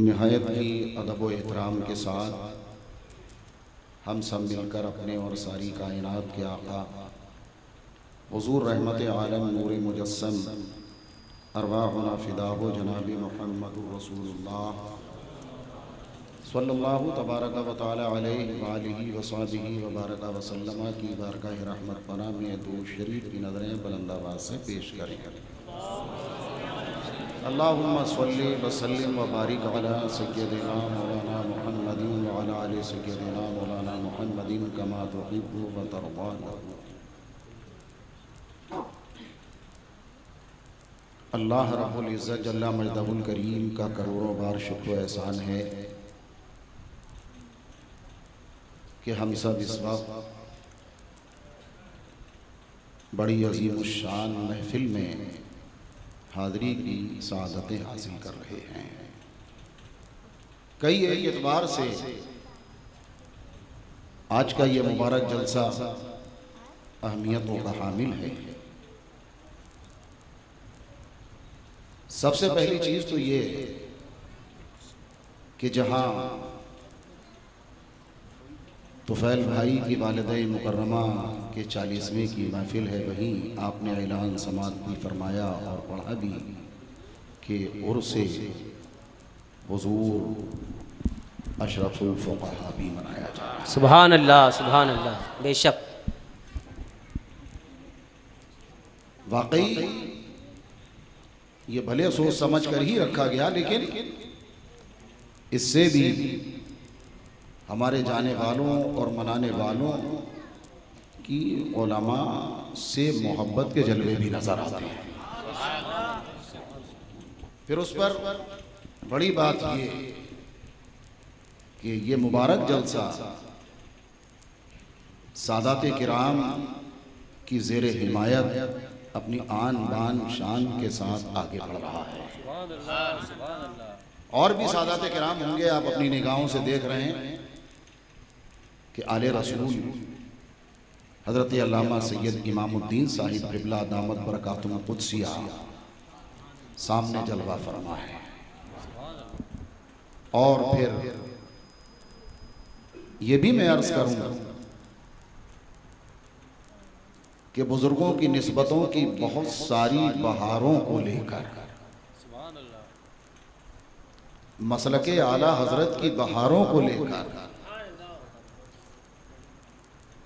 निहायत ही अदब व एहतराम के साथ हम सब मिलकर अपने और सारी कायनात के आका हुजूर रहमत आलम नूर मुजस्सम अरवाहुना फ़िदाहु जनाबी मुहम्मदुर रसूलुल्लाह सल्लल्लाहु तबारक व तआला अलैहि व आलिहि व सहबिहि व बारक व सल्लम की बारगाह रहमत पना में दुरूद शरीफ की नज़रें बुलंद आवाज़ से पेश करें। अल्लाहुम्मा सल्लि व सल्लिम व बारिक अला सय्यदिना मौलाना मुहम्मदिन व अला आलि सय्यदिना मौलाना मुहम्मदिन कमा तुहिब्बु व तर्दा। अल्लाह रब्बुल इज़्ज़त जल्ला मजदहुल करीम का करोड़ों बार शुक्र व एहसान है कि हम सब इस वक्त बड़ी अज़ीमुश्शान महफिल में हाज़री की सआदतें हासिल कर रहे हैं। कई एक एतबार से आज का ये मुबारक जलसा अहमियतों का हामिल है। सबसे पहली चीज़ तो ये कि जहाँ तुफ़ैल भाई की वालिदा मुकर्रमा के 40वें की महफिल है, वहीं आपने ऐलान समात भी फरमाया और पढ़ा भी कि उर्से हुज़ूर अशरफुल फ़ुक़हा भी मनाया जाए। सुभान अल्लाह, सुभान अल्लाह। बेशक वाकई ये भले सोच समझ कर ही रखा गया, लेकिन इससे भी हमारे जाने वालों और मनाने वालों की उलमा से मोहब्बत के जलवे भी नजर आते हैं। फिर उस पर बड़ी बात ये कि ये मुबारक जलसा सादाते किराम की ज़ेरे हिमायत अपनी आन बान शान के साथ आगे बढ़ रहा है। और भी सादाते किराम होंगे, आप अपनी निगाहों से देख रहे हैं कि आले रसूल हज़रत अल्लामा सैयद इमामुद्दीन साहिब क़िबला दामत बरकातुहुल क़ुद्सिया सामने जलवा फरमा है। और फिर ये भी मैं अर्ज़ करूँगा कि बुज़ुर्गों की निस्बतों की बहुत सारी बहारों को लेकर मसलके आला हजरत की बहारों को लेकर,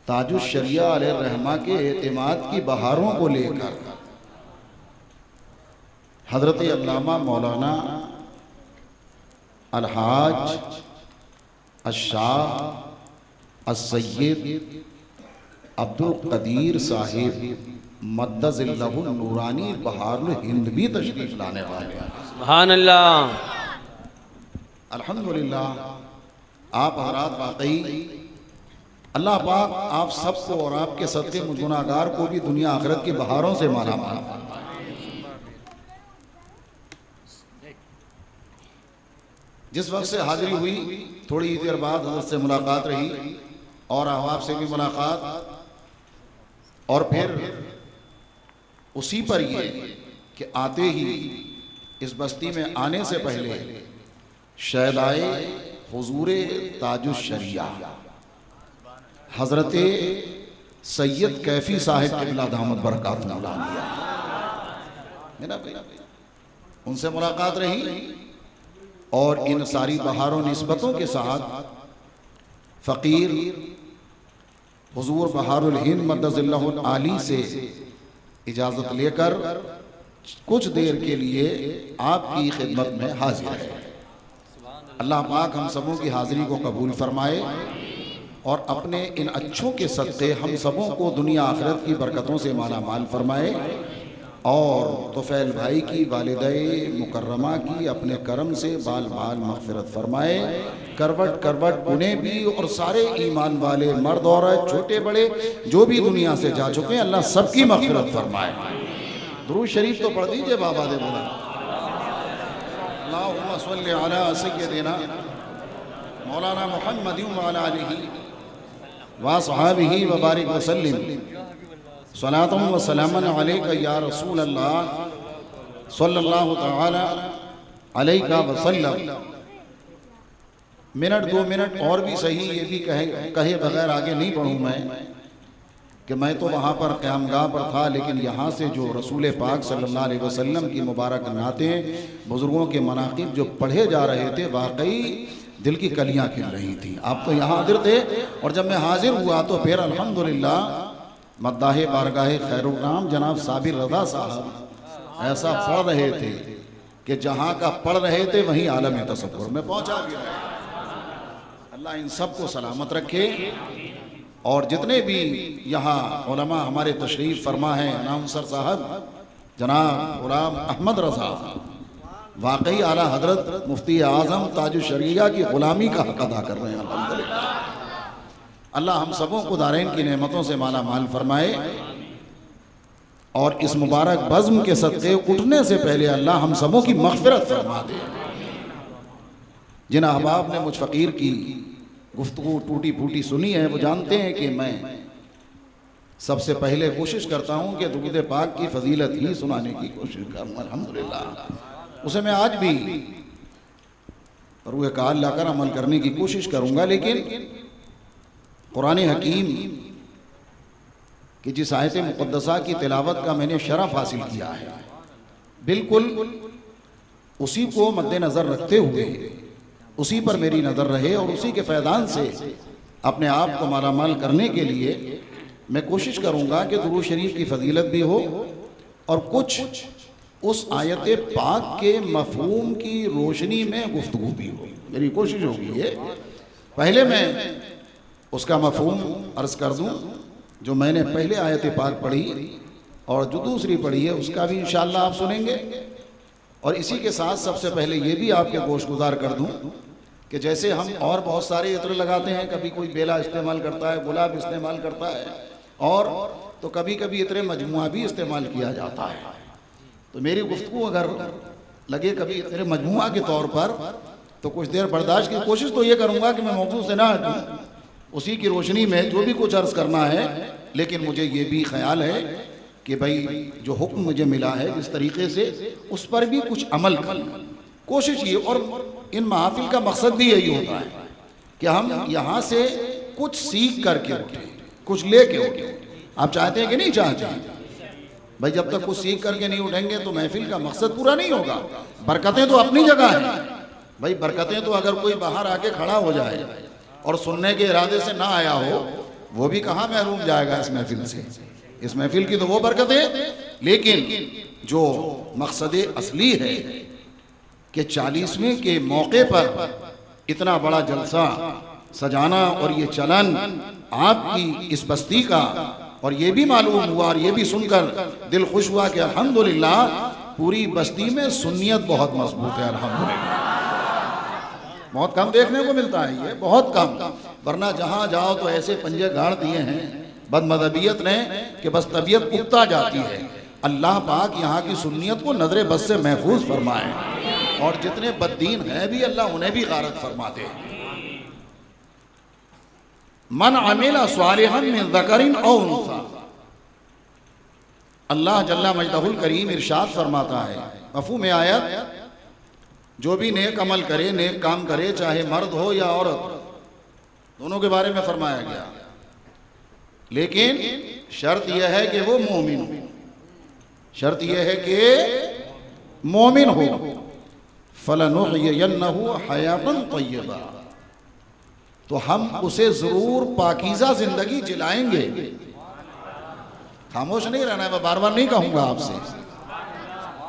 ताजुश शरिया अलैहिर्रहमा के एतिमाद की बहारों को लेकर हजरत अल्लामा मौलाना अलहाज अशाह अस्सय्यद अब्दुल कदीर साहिब मद्दज़िल्लहु नूरानी बहारुल हिंद भी तशरीफ लाने वाले हैं। सुभान अल्लाह। अल्हम्दुलिल्लाह, आप हज़रात वाकई अल्लाह पाक आप सबको और आपके सदक़े मुझ गुनाहगार को भी दुनिया आखिरत की बहारों से माला माल। जिस वक्त से हाजिरी हुई, थोड़ी देर बाद हज़रत से मुलाकात रही और अहबाब से भी मुलाकात, और फिर उसी पर ये कि आते ही इस बस्ती में आने से पहले शहदाए हुजूर ताजुश शरिया हजरत सैयद कैफी साहिब क़िबला दामत बरकातुहु आलिया है ना भाई, उनसे मुलाकात रही और इन सारी बहारों निस्बतों के साथ फ़कीर हुजूर बहारुल हिंद मद्दज़िल्लहु आली से इजाज़त लेकर कुछ देर के लिए आपकी खिदमत में हाजिर है। अल्लाह पाक हम सबों की हाज़िरी को कबूल फरमाए और अपने इन अच्छों के सदक़े हम सबों को दुनिया आखिरत की बरकतों से माला माल फरमाए और तुफ़ैल भाई की वालिदाए मुकर्रमा की अपने करम से बाल बाल मग़फ़िरत फरमाए। करवट करवट उन्हें भी और सारे ईमान वाले मर्द औरत छोटे बड़े जो भी दुनिया से जा चुके हैं, अल्लाह सबकी मग़फ़िरत फरमाए। दुरूद शरीफ तो पढ़ दीजिए बाबा दे बोला, अल्लाहुम्मा सल्लि अला सय्यदिना मौलाना मुहम्मद व अला आलिहि व सहाबिहि व बारिक व सल्लिम सलातुम व सलामन अलैका या रसूल अल्लाह सल्लल्लाहु तआला अलैका व सल्लम। मिनट 2 मिनट और भी सही, ये भी कहे बगैर आगे नहीं बढ़ूँ मैं कि मैं तो वहाँ पर क़यामगाह पर था, लेकिन यहाँ से जो रसूल पाक सल्लल्लाहु अलैहि वसल्लम की मुबारक नातें बुज़ुर्गों के मनाक़िब जो पढ़े जा रहे थे, वाकई दिल की कलियाँ खिल रही थी। आप तो यहाँ हाजिर थे और जब मैं हाजिर हुआ तो फिर अल्हम्दुलिल्लाह मद्दाहे बारगाहे खैरुल्नाम जनाब साबिर रज़ा साहब ऐसा पढ़ रहे थे कि जहाँ का पढ़ रहे थे वहीं आलम तसव्वुर में पहुँचा भी रहे। अल्लाह इन सब को सलामत रखे और जितने भी यहाँ उलमा हमारे तशरीफ़ फरमा हैं, अनाउंसर साहब जनाब गुलाम अहमद रज़ा वाकई आला हजरत मुफ्ती आज़म ताजुश शरिया की ग़ुलामी का हक़ अदा कर रहे हैं। अल्हम्दुलिल्लाह, अल्लाह हम सबों को दारैन की नेमतों से माला माल फरमाए और इस मुबारक बज़्म के सदक़े उठने से पहले अल्लाह हम सबों की मग़फ़िरत फरमा दे। जिन अहबाब ने मुझ फ़कीर की गुफ्तगू टूटी फूटी सुनी है वो जानते हैं कि मैं सबसे पहले कोशिश करता हूँ कि दुरूद पाक की फजीलत ही सुनाने की कोशिश करूँ। अल्हम्दुलिल्लाह, उसे मैं आज भी रूह काल लाकर अमल करने की कोशिश करूँगा, लेकिन कुरान हकीम कि जिस आयत मुक़द्दसा की तिलावत का मैंने शरफ़ हासिल किया है, बिल्कुल उसी को मद्देनज़र रखते हुए उसी पर मेरी नज़र रहे और उसी के फ़ैज़ान से अपने आप को मालामाल करने के लिए मैं कोशिश करूँगा कि दुरूद शरीफ की फजीलत भी हो और कुछ उस आयत पाक के मफ़हूम की रोशनी में गुफ्तगू भी हो। मेरी कोशिश होगी ये, पहले मैं उसका मफ़हूम अर्ज़ कर दूँ जो मैंने पहले आयत पाक पढ़ी और जो दूसरी पढ़ी है उसका भी इंशाअल्लाह आप सुनेंगे। और इसी के साथ सबसे पहले ये भी आपके गोशगुजार कर दूँ कि जैसे हम और बहुत सारे इत्र लगाते हैं, कभी कोई बेला इस्तेमाल करता है, गुलाब इस्तेमाल करता है और तो कभी कभी इत्र मजमुआ भी इस्तेमाल किया जाता है। तो मेरी गुफ्तगू अगर लगे कभी इत्र मजमुआ के तौर पर तो कुछ देर बर्दाश्त की कोशिश तो ये करूँगा कि मैं मौजू से ना हटूँ, उसी की रोशनी में जो भी कुछ अर्ज़ करना है। लेकिन मुझे ये भी ख्याल है कि भाई जो हुक्म मुझे मिला है जिस तरीके से उस पर भी कुछ अमल कर कोशिश ये, और इन महफिल का मकसद भी यही होता है कि हम यहाँ से कुछ सीख करके उठें, कुछ लेके उठें। आप चाहते हैं कि नहीं चाहते हैं? भाई जब तक कुछ सीख करके नहीं उठेंगे तो महफिल का मकसद पूरा नहीं होगा। बरकतें तो अपनी जगह हैं भाई। बरकतें तो अगर कोई बाहर आके खड़ा हो जाए और सुनने के इरादे से ना आया हो, वो भी कहाँ महरूम जाएगा इस महफिल से। इस महफिल की तो वो बरकतें, लेकिन जो मकसद असली है कि 40वें के मौके पर इतना बड़ा जलसा सजाना और ये चलन आपकी इस बस्ती का, और ये भी मालूम हुआ और ये भी सुनकर दिल खुश हुआ कि अल्हम्दुलिल्लाह पूरी बस्ती में सुन्नियत बहुत मजबूत है। अल्हम्दुलिल्लाह बहुत कम देखने को मिलता है ये, बहुत कम, वरना जहाँ जाओ तो ऐसे पंजे गाड़ दिए हैं बदमज़हबियत ने कि बस तबीयत उगता जाती है। अल्लाह पाक यहाँ की सुन्नियत को नजर बस से महफूज फरमाए, और जितने बददीन हैं भी अल्लाह उन्हें भी गारत फरमाते हैं। मन अमिला स्वालिहन मिन ज़करिन औ उन्सा, अल्लाह जल्ला मजदहुल करीम इरशाद फरमाता है मफ़हूम आयत, जो भी नेक अमल करे, नेक काम करे, चाहे मर्द हो या औरत, दोनों के बारे में फरमाया गया, लेकिन शर्त यह है कि वो मोमिन हो। शर्त यह है कि मोमिन हो। फलनुहयिन्नहु हयातन तय्यबा, तो हम उसे जरूर पाकीज़ा जिंदगी जिलाएंगे। खामोश नहीं रहना है, मैं बार बार नहीं कहूंगा आपसे,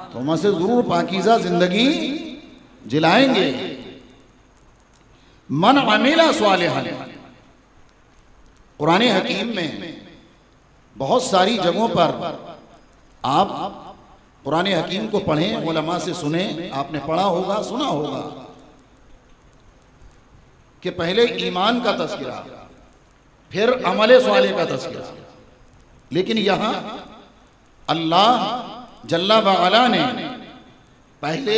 तो हम उसे जरूर पाकीज़ा जिंदगी जिलाएंगे। मन अमिला स्वालिहन, कुरान हकीम में बहुत सारी जगहों पर आप कुरान हकीम को पढ़ें, उलमा से सुने, आपने पढ़ा होगा, सुना होगा कि पहले ईमान का तज़किरा, फिर अमल स्वालिह का तज़किरा, लेकिन यहां अल्लाह जल्ला व अला ने पहले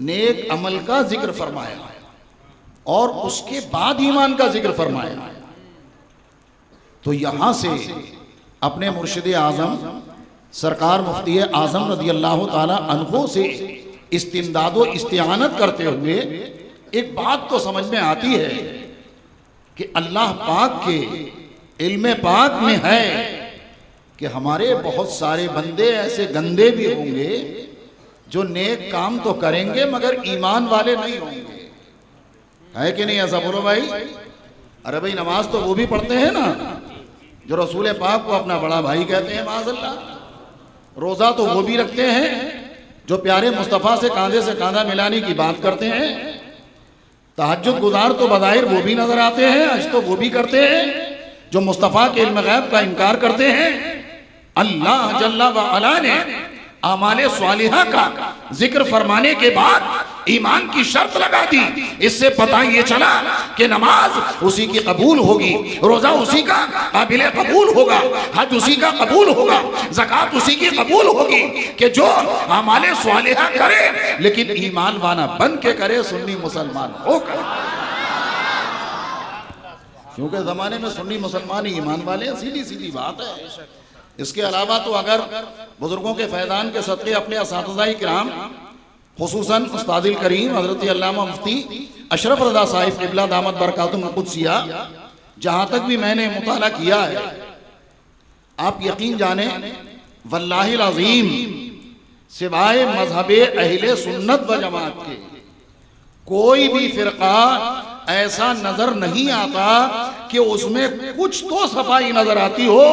नेक अमल का जिक्र फरमाया और उसके बाद ईमान का जिक्र फरमाया। तो यहां से अपने मुर्शिद आज़म सरकार मुफ्ती आज़म रज़ी अल्लाह ताला अन्हु से इस्तिमदाद व इस्तिआनत करते हुए एक बात तो समझ में आती है कि अल्लाह पाक के इल्म पाक में है कि हमारे बहुत सारे बंदे ऐसे गंदे भी होंगे जो नेक काम तो करेंगे मगर ईमान वाले नहीं होंगे। है कि नहीं? ऐसा बोलो भाई। अरे भाई नमाज तो वो भी पढ़ते हैं ना जो रसूल पाक को अपना बड़ा भाई कहते हैं माज़अल्लाह। रोज़ा तो वो भी रखते हैं जो प्यारे मुस्तफ़ा से कांधा मिलाने की बात करते हैं। तहज्जुद गुजार तो बज़ाहिर वो भी नजर आते हैं, हज तो वो भी करते हैं जो मुस्तफ़ा के इल्म गैब का इनकार करते हैं। अल्लाह जल्ला व अला ने आमाले स्वालिहा का जिक्र फरमाने के बाद ईमान की शर्त लगा दी। इससे पता ये चला कि नमाज उसी की कबूल होगी, रोजा उसी का काबिल कबूल होगा, हज उसी का कबूल होगा, ज़कात उसी की कबूल होगी कि जो आमाले स्वालिहा करे लेकिन ईमान वाला बन के करे, सुन्नी मुसलमान होकर। क्योंकि जमाने में सुन्नी मुसलमान ही ईमान वाले हैं, सीधी सीधी बात है। इसके अलावा तो अगर बुजुर्गों के फैदान के सदक़े अपने असातिज़ा किराम खुसूसन उस्तादिल करीम हज़रत अल्लामा मुफ्ती अशरफ रज़ा साहिब क़िबला दामत बरकातुहुल क़ुद्सिया, जहाँ तक भी मैंने मुताला किया है, आप यकीन जाने वल्लाहिल अज़ीम सिवाय मज़हबे अहले सुन्नत व जमात के कोई भी फ़िरक़ा ऐसा नजर नहीं आता कि उसमें कुछ तो सफाई नजर आती हो।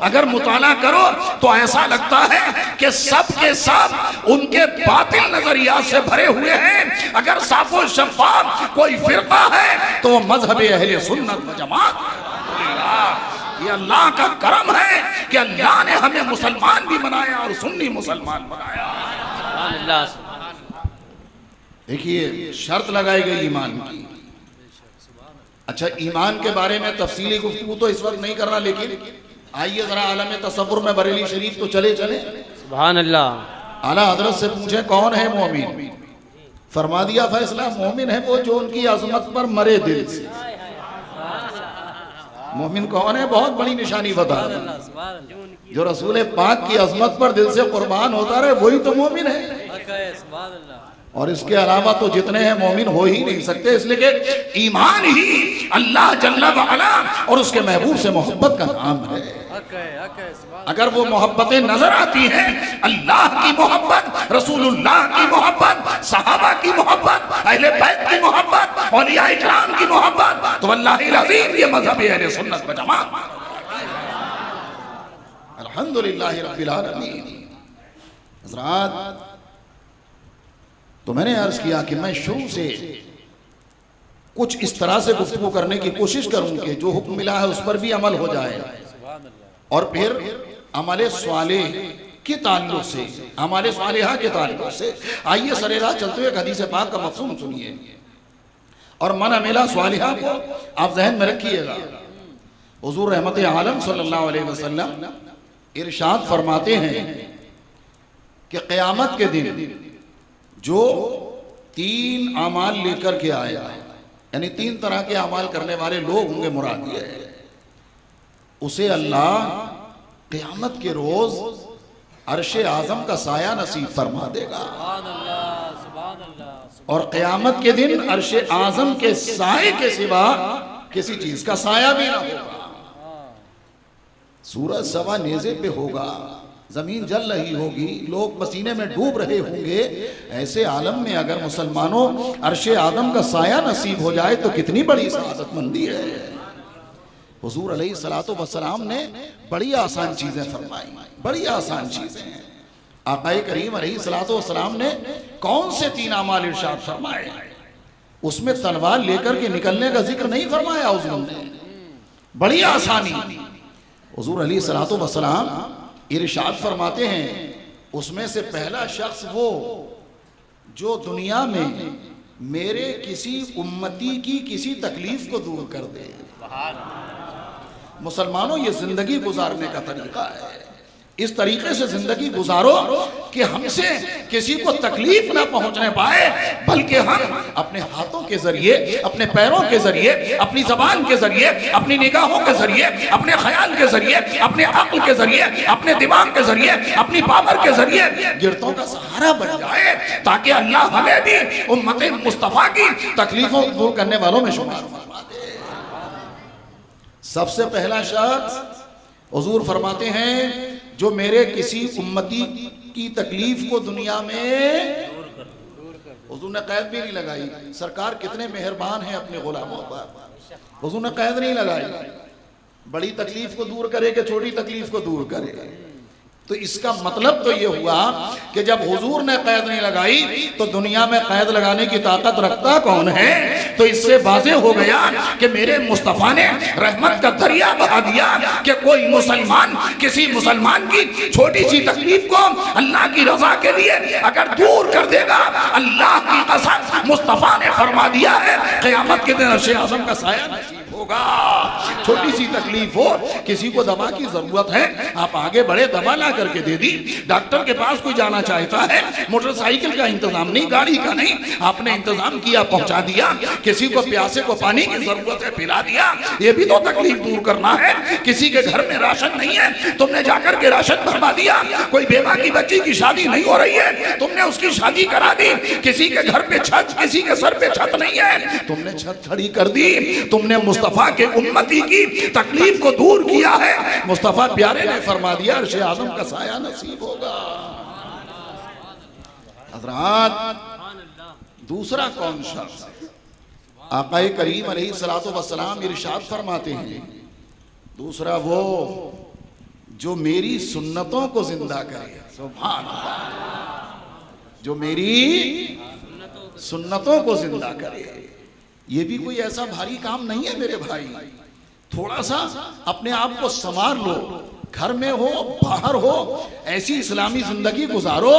अगर मुताला करो तो ऐसा लगता है कि सब के सब उनके बातिल नजरिया से भरे हुए हैं। अगर साफो शफ़ाफ कोई फिरका है तो वो मजहब अहले सुन्नत व जमात। ये अल्लाह का करम है कि अल्लाह ने हमें मुसलमान भी बनाया और सुन्नी मुसलमान बनाया। देखिए शर्त लगाई गई ईमान की। अच्छा, ईमान के बारे में तफसीली गुफ्तगू तो इस वक्त नहीं करना, लेकिन आइए जरा आलम तसव्वुर में बरेली शरीफ तो चले चले। सुभान अल्लाह। आला हजरत से पूछे कौन है मोमिन, फरमा दिया फैसला, मोमिन है वो जो उनकी अजमत पर मरे दिल से। मोमिन कौन है? बहुत बड़ी निशानी बता, जो रसूल पाक की अजमत पर दिल से कुर्बान होता रहे वही तो मोमिन है। और इसके अलावा तो जितने हैं मोमिन हो ही नहीं सकते, इसलिए कि ईमान ही अल्लाह जल्ला व अला और उसके महबूब से मोहब्बत का नाम है। अगर वो मोहब्बतें नजर आती हैं, अल्लाह की मोहब्बत, रसूलुल्लाह की मोहब्बत, सहाबा की मोहब्बत, अहले बैत की मोहब्बत, औलिया इकराम की मोहब्बत, तो वल्लाहिल अज़ीम ये मजहब अहले सुन्नत व जमात। अल्हम्दुलिल्लाह रब्बिल आलमीन। हज़रात, तो मैंने अर्ज किया कि मैं शुरू से कुछ इस तरह से गुफ्तगू करने की कोशिश करूं कि जो हुक्म मिला है उस पर भी अमल हो जाए, और फिर अमले स्वालेह के ताल्लुक से, अमले स्वालिहा के ताल्लुक से, आइए सरेराह चलते हुए हदीस पाक का मफ़हूम सुनिए और मन अमिला स्वालिहा को आप जहन में रखिएगा। हुजूर रहमत आलम सल्लल्लाहु अलैहि वसल्लम इरशाद फरमाते हैं कि क़यामत के दिन जो 3 अमाल लेकर के आएगा, यानी 3 तरह के अमाल करने वाले लोग होंगे, मुराद ये है, उसे अल्लाह क़यामत के रोज अर्शे आज़म का साया नसीब फरमा देगा। और क़यामत के दिन अर्शे आज़म के साए के सिवा किसी चीज का साया भी ना होगा। सूरज सवा नेज़े पे होगा, जमीन जल रही होगी, लोग पसीने में डूब रहे होंगे। ऐसे आलम में अगर मुसलमानों अर्शे आदम का साया नसीब हो जाए तो कितनी बड़ी सआदतमंदी है। हुजूर अलैहिस्सलातु वस्सलाम ने बड़ी आसान चीजें फरमाई, बड़ी आसान चीजें हैं। आक़ाए करीम अलैहिस्सलातु वस्सलाम ने कौन से 3 अमाल इरशाद फरमाए, उसमें तलवार लेकर के निकलने का जिक्र नहीं फरमाया हुजूर ने, बड़ी आसानी। हुजूर अलैहिस्सलातु वस्सलाम इरशाद फरमाते हैं, उसमें से पहला शख्स वो जो दुनिया में मेरे किसी उम्मती की किसी तकलीफ को दूर कर दे। मुसलमानों, ये जिंदगी गुजारने का तरीका है, इस तरीके से जिंदगी गुजारो कि हमसे किसी को तकलीफ ना पहुंचने पाए, बल्कि हम अपने हाथों के जरिए, अपने पैरों के जरिए, अपनी जबान के जरिए, अपनी निगाहों के जरिए, अपने ख्याल के जरिए, अपने अक्ल के जरिए, अपने दिमाग के जरिए, अपनी पावर के जरिए गिरतों का सहारा बन जाए, ताकि अल्लाह हमें भी उम्मत मुस्तफा की तकलीफों को दूर करने वालों में शुमार फरमा दे। सबसे पहला शख्स हुजूर फरमाते हैं, जो मेरे किसी उम्मती की तकलीफ को दुनिया में, हुजूर ने कैद भी नहीं लगाई, सरकार कितने मेहरबान हैं अपने गुलामों पर, हुजूर ने कैद नहीं लगाई, बड़ी तकलीफ को दूर करे कि छोटी तकलीफ को दूर करे। तो इसका मतलब तो ये हुआ कि जब हुजूर ने कैद नहीं लगाई तो दुनिया में कैद लगाने की ताकत रखता कौन है। तो इससे वाज़ेह हो गया कि मेरे मुस्तफ़ा ने रहमत का दरिया बहा दिया कि कोई मुसलमान किसी मुसलमान की छोटी सी तकलीफ को अल्लाह की रजा के लिए अगर दूर कर देगा, अल्लाह की कसम मुस्तफ़ा ने फरमा दिया है क़यामत के दिन अर्शे आज़म का साया नसीब होगा। छोटी सी तकलीफ हो, किसी को दवा की जरूरत है, आप आगे बढ़े, दवा ला करके दे दी। डॉक्टर के पास कोई जाना चाहता है, मोटरसाइकिल का इंतजाम नहीं, गाड़ी का नहीं, आपने इंतजाम किया, पहुंचा दिया। किसी को प्यासे को पानी की जरूरत है, पिला दिया, ये भी तो तकलीफ दूर करना है। किसी के घर में राशन नहीं है, तुमने जाकर के राशन भरवा दिया। कोई बेवा की बच्ची की शादी नहीं हो रही है, तुमने उसकी शादी करा दी। किसी के घर पे छत, किसी के सर पे छत नहीं है, तुमने छत खड़ी कर दी। तुमने मुस्तफा के उम्मती की तकलीफ को दूर किया है। मुस्तफा प्यारे ने फरमा दिया अर्शे आज़म का साया नसीब होगा। हज़रात, दूसरा कौन शख्स, आक़ाए करीम अलैहिस्सलातु वस्सलाम इरशाद फरमाते हैं, दूसरा वो जो मेरी सुन्नतों को जिंदा करे। सुभान अल्लाह, जो मेरी सुन्नतों को जिंदा करे। ये भी कोई ऐसा भारी काम नहीं है मेरे भाई। थोड़ा सा अपने आप को संवार लो, घर में हो बाहर हो, ऐसी इस्लामी जिंदगी गुजारो।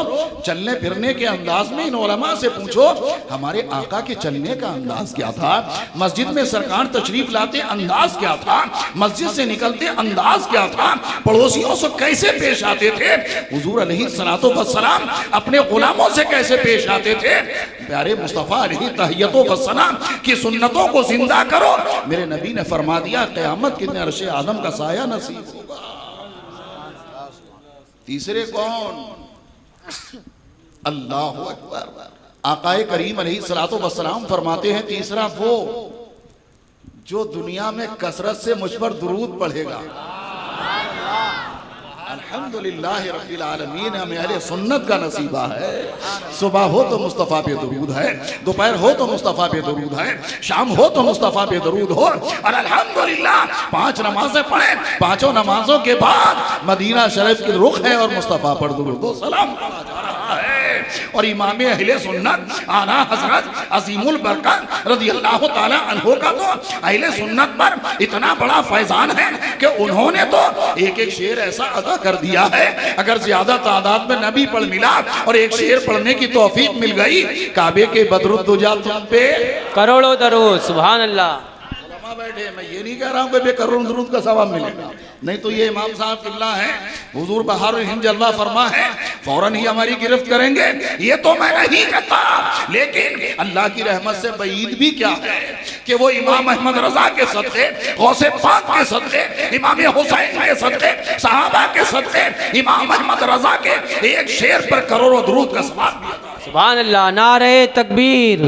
चलने फिरने के अंदाज में इन उलमा से पूछो, हमारे आका के चलने का अंदाज क्या था, मस्जिद में सरकार तशरीफ लाते अंदाज क्या था, मस्जिद से निकलते अंदाज क्या था, पड़ोसियों से कैसे पेश आते थे, हुजूर अलैहिस्सलातु वस्सलाम अपने गुलामों से कैसे पेश आते थे। प्यारे मुस्तफ़ा अलैहि तहियतो वस्सलाम की सुन्नतों को जिंदा करो। मेरे नबी ने फरमा दिया क़यामत के दिन अर्शे आज़म का साया नसीब होगा। तीसरे कौन, अल्लाहु अकबर। आक़ाए करीम अलैहिस्सलातु वस्सलाम फरमाते हैं, तीसरा वो जो दुनिया में कसरत से मुझ पर दुरूद पढ़ेगा। अल्हम्दुलिल्लाह रब्बिल आलमीन। हमें अहले सुन्नत का नसीबा है। सुबह हो तो मुस्तफ़ा पे दरूद है, दोपहर हो तो मुस्तफ़ा पे दरूद है, शाम हो तो मुस्तफ़ा पे दरूद हो। और अल्हम्दुलिल्लाह 5 नमाजें पढ़े, 5 नमाजों के बाद मदीना शरीफ की रुख है और मुस्तफ़ा पर दरूद व सलाम पढ़ा जा रहा है। और इमाम अहले सुन्नत आला हजरत अजीमुल बरकत रज़ियल्लाहु ताला अन्हु का तो अहले सुन्नत पर इतना बड़ा फैजान है कि उन्होंने तो एक एक शेर ऐसा अदा कर दिया है, अगर ज्यादा तादाद में नबी पढ़ मिला और एक शेर पढ़ने की तौफीक मिल गई, काबे के बदरुद्दुजा तुम पे करोड़ों दरूद। सुभान अल्लाह। बैठे, मैं ये नहीं कह रहा हूँ कि बेकरों दरूद का सवाब मिलेगा, नहीं तो ये इमाम साहब किबला है, हुजूर बहारुल हिंद जलवा फरमा है, फौरन ही हमारी गिरफ्त करेंगे, ये तो मैं नहीं कहता। लेकिन अल्लाह की रहमत से बईद भी क्या है कि वो इमाम अहमद रजा के सदक़े, गौसे पाक के सदक़े, इमाम हुसैन के सदक़े, सहाबा के सदक़े, इमाम अहमद रजा के एक शेर पर करोड़ों दरूद का सवाब भी अता। सुभान अल्लाह। नारे तकबीर,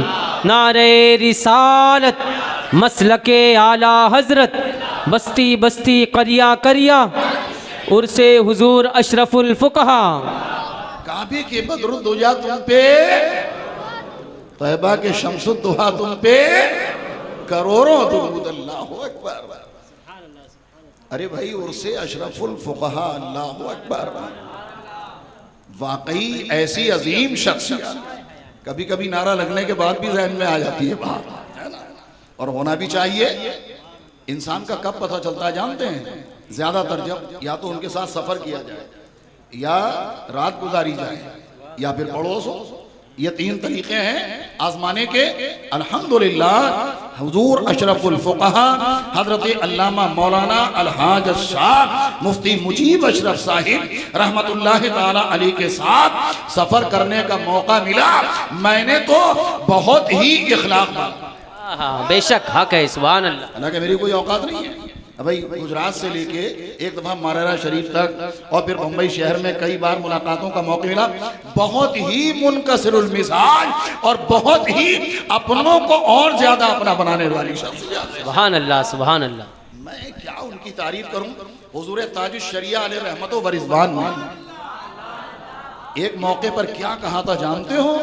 नारे रिसालत, मसलके आला हजरत, बस्ती बस्ती करिया करिया, उर्से हुजूर अशरफुल फुकहा। काबे के बदरुद्दुजा तुम पे, तैयबा के शम्सुद्दुहा तुम पे, करोड़ों दुरूद। अल्लाहु अकबर। अरे भाई, उर्से अशरफुल फुकहा, अल्लाहु अकबर। वाकई ऐसी अजीम शख्सियत कभी कभी नारा लगने के बाद भी जहन में आ जाती है बात, है ना? और होना भी चाहिए। इंसान का कब पता चलता है जानते हैं? ज्यादातर जब या तो उनके साथ सफर किया जाए, या रात गुजारी जाए, या फिर पड़ोस हो। ये 3 तरीके हैं आजमाने के। अल्हम्दुलिल्लाह हुजूर अशरफुल फुकहा हजरत अल्लामा मौलाना अलहाज शाह मुफ्ती मुजीब अशरफ साहिब रहमतुल्लाह ताला अलैह के साथ सफर करने का मौका मिला। मैंने तो बहुत ही इखलाक, हाँ बेशक हक है। सुभान अल्लाह। हालांकि मेरी कोई औकात नहीं है भाई, गुजरात से लेके एक दफ़ा मारारा शरीफ तक और फिर मुंबई शहर में कई बार मुलाकातों का मौका मिला। बहुत ही मुनकसिरुल मिजाज और बहुत ही अपनों को और ज्यादा अपना बनाने वाली शख्सियत। सुभान अल्लाह, सुभान अल्लाह। मैं क्या उनकी तारीफ करूं। हुजूर ताजुश शरिया अलैहि रहमत व रिज़वान ने एक मौके पर क्या कहा था जानते हो?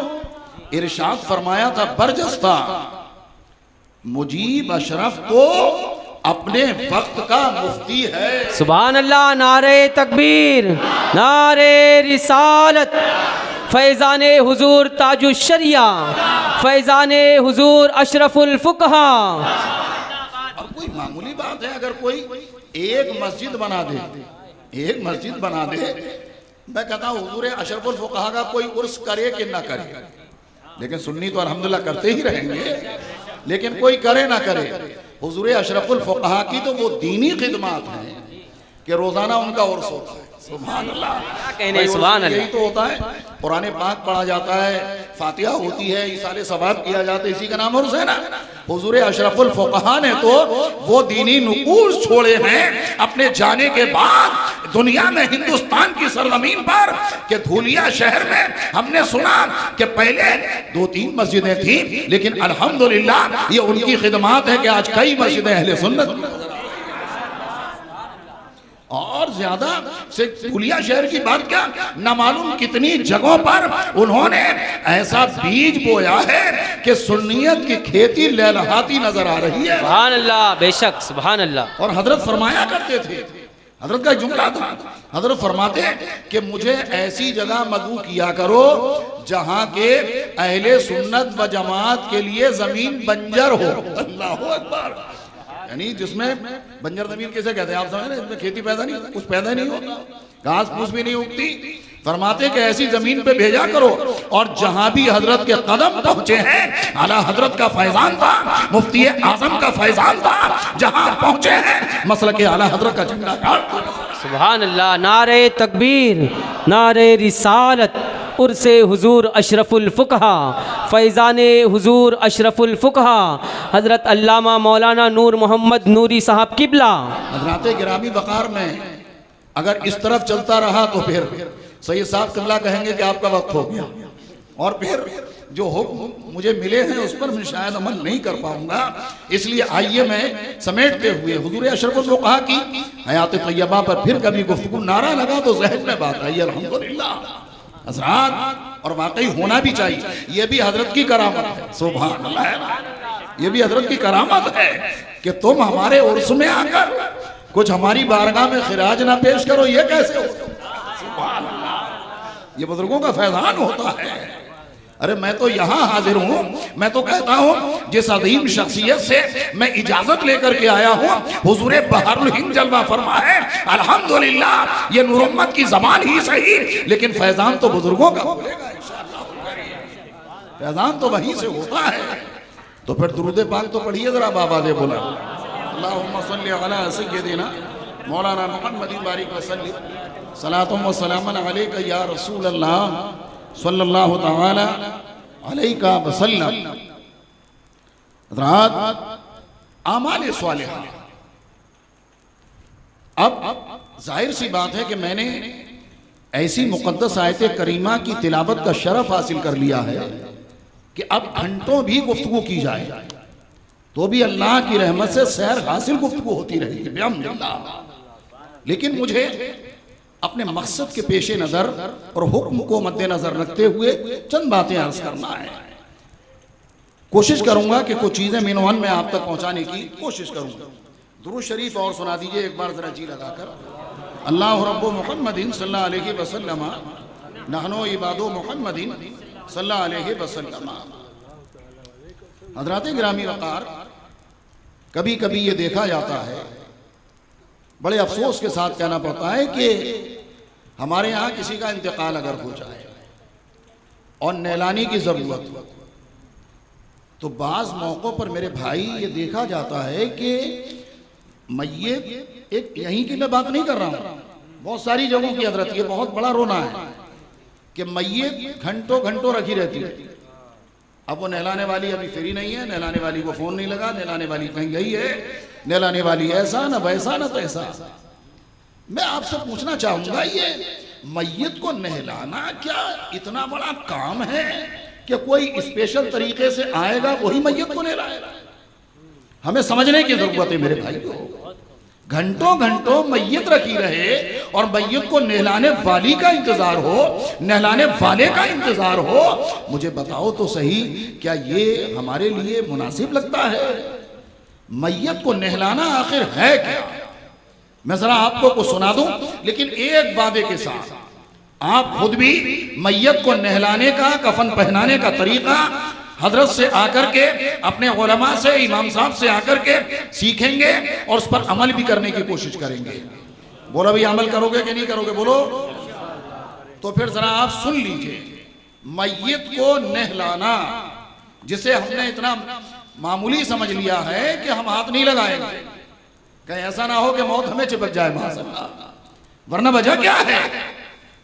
इरशाद फरमाया था, बरजस्ता मुजीब अशरफ तो अपने वक्त का मुफ्ती है। सुभान अल्लाह। नारे तकबीर, नारे रिसालत, फैज़ाने हुजूर ताजुश शरिया, फैज़ाने हुजूर अशरफुल फुकहा। अब कोई मामूली बात है, अगर कोई एक मस्जिद बना दे, एक मस्जिद बना दे, मैं कहता हूँ हुजूर अशरफुल फुकहा का कोई उर्स करे कि ना करे, लेकिन सुन्नी तो अल्हम्दुलिल्लाह करते ही रहेंगे, लेकिन कोई करे ना करे, हुजूर अशरफुल फुकहा की तो वो दीनी खिदमत है कि रोजाना उनका उर्स होता है। सुभान अल्लाह। क्या कहने, सुभान अल्लाह। यही तो होता है, कुरान पाक पढ़ा जाता है, फातिहा होती है, इसाले सवाब किया जाता है, इसी का नाम उर्स है ना। हुजूर अशरफुल फुकहा ने तो वो दीनी नुकूस छोड़े हैं अपने जाने के बाद दुनिया में, हिंदुस्तान की सरजमीन पर, कि धूलिया शहर में हमने सुना कि पहले 2-3 मस्जिदें थी, लेकिन अल्हम्दुलिल्लाह ये उनकी खिदमत है कि आज कई मस्जिदें अहले सुन्नत। और ज्यादा से धूलिया शहर की बात क्या, न मालूम कितनी जगहों पर उन्होंने ऐसा बीज बोया है कि सुन्नियत की खेती लहलहाती नजर आ रही है। सुभान अल्लाह, बेशक सुभान अल्लाह। और हजरत फरमाया करते थे, हजरत का जुमला था, हजरत फरमाते कि मुझे ऐसी जगह मदऊ किया करो जहां के अहले सुन्नत व जमात के लिए जमीन बंजर हो। अल्लाहु अकबर। यानी जिसमें बंजर जमीन कैसे कहते हैं आप समझ रहे हैं? इसमें खेती पैदा नहीं, कुछ पैदा नहीं होता, घास फूस भी नहीं उगती। फरमाते कि ऐसी जमीन पे भेजा करो, और जहां भी हजरत के कदम पहुंचे हैं, आला हजरत का फैजान था, मुफ्ती आजम का फैजान था, जहां पहुंचे हैं मसलक आला हजरत का झंडा गाड़। सुभान अल्लाह। नारे तकबीर, नारे रिसालत, उर्से हुजूर अशरफुल फुकहा, फैज़ाने हुजूर अशरफुल फुकहा हज़रत अल्लामा मौलाना नूर मोहम्मद नूरी साहब किबला। हज़रात गिरामी वक़ार में अगर इस तरफ चलता रहा तो फिर सैयद साहब किबला कहेंगे कि आपका वक्त हो गया, और फिर जो हुक्म मुझे मिले हैं उस पर मैं शायद अमल नहीं कर पाऊंगा। इसलिए आइए मैं समेटते हुए हुजूर अशरफुल फुक़हा की हयात तैयबा पर फिर कभी गुफ्तगू। नारा लगा तो ज़हन में बात आई, अल्हम्दुलिल्लाह हज़रात, और वाकई होना भी चाहिए। ये भी हजरत की करामत है, सुभान अल्लाह, ये भी हजरत की करामत है कि तुम हमारे उर्स में आकर कुछ हमारी बारगाह में खिराज ना पेश करो। ये कैसे हो? सुभान अल्लाह, ये बुजुर्गों का फैजान होता है। अरे मैं तो यहाँ हाजिर हूँ, मैं तो कहता हूँ जिस अजीम शख्सियत से मैं इजाजत लेकर के आया हूँ, हुजूरे बहरुल हिंद जलवा फरमा है। अल्हम्दुलिल्लाह, ये नूर उम्मत की जबान ही सही, लेकिन फैजान तो बुजुर्गों का बोलेगा इंशाअल्लाह, फैजान तो वहीं से होता है। तो फिर दुरूद पाक तो पढ़िए जरा बाबा दे बोला, अल्लाहुम्मा सल्ली अला सय्यदिना मौलाना मुहम्मदिन बारिक वसल्लिम सलातुम व सलामन अलैका या रसूल अल्लाह सल्लल्लाहु तआला अलैका वसल्लम। रात आमाल स्वालिहा। अब जाहिर सी बात है कि मैंने ऐसी मुक़द्दस आयत करीमा की तिलावत का शरफ हासिल कर लिया है कि अब घंटों भी गुफ्तगू की जाए तो भी अल्लाह की रहमत से सैर हासिल गुफ्तगू होती रहेगी बिहम्दिल्लाह। लेकिन मुझे अपने मकसद के पेश नज़र और हुक्म को मद्देनजर रखते हुए चंद बातें अर्ज करना है। कोशिश करूंगा कि कुछ चीज़ें मिनवन में आप तक पहुंचाने की कोशिश करूंगा। दुरूद शरीफ और सुना दीजिए एक बार जरा जी लगाकर। अल्लाह रब्बु मुहम्मदिन सल्लल्लाहु अलैहि वसल्लम नहनु इबादु मुहम्मदिन सल्लल्लाहु अलैहि वसल्लम। हज़रात गिरामी वक़ार, कभी कभी ये देखा जाता है, बड़े अफसोस के साथ कहना पड़ता है कि हमारे यहाँ किसी का इंतकाल अगर हो जाए और नहलाने की ज़रूरत हो तो बाज़ मौक़ों पर मेरे भाई ये देखा जाता है कि मय्यत, एक यहीं की मैं बात नहीं कर रहा हूँ, बहुत सारी जगहों की हज़रत, ये बहुत बड़ा रोना है कि मय्यत घंटों घंटों रखी रहती है। अब वो नहलाने वाली अभी फ्री नहीं है, नहलाने वाली को फ़ोन नहीं लगा, नहलाने वाली कहीं गई है, नहलाने वाली ऐसा न वैसा न तैसा। मैं आपसे पूछना चाहूंगा, ये मय्यत को नहलाना क्या इतना बड़ा काम है कि कोई स्पेशल तरीके से आएगा वही मय्यत को नहलाएगा? हमें समझने की जरूरत है मेरे भाइयों। घंटों घंटों मय्यत रखी रहे और मय्यत को नहलाने वाली का इंतजार हो, नहलाने वाले का इंतजार हो, मुझे बताओ तो सही, क्या ये हमारे लिए मुनासिब लगता है? मय्यत को नहलाना आखिर है क्या? मैं जरा आपको कुछ सुना दूं, लेकिन एक वादे के साथ, आप खुद भी मय्यत को नहलाने का, कफन पहनाने का तरीका हजरत से आकर के, अपने उलमा से, इमाम साहब से आकर के सीखेंगे और उस पर अमल भी करने की कोशिश करेंगे। बोलो भाई, अमल करोगे कि नहीं करोगे? बोलो। तो फिर जरा आप सुन लीजिए, मय्यत को नहलाना, जिसे हमने इतना मामूली समझ लिया है कि हम हाथ नहीं लगाएंगे, कहीं ऐसा ना हो कि मौत हमें चिपक जाए माशाअल्लाह, वरना वजह क्या है?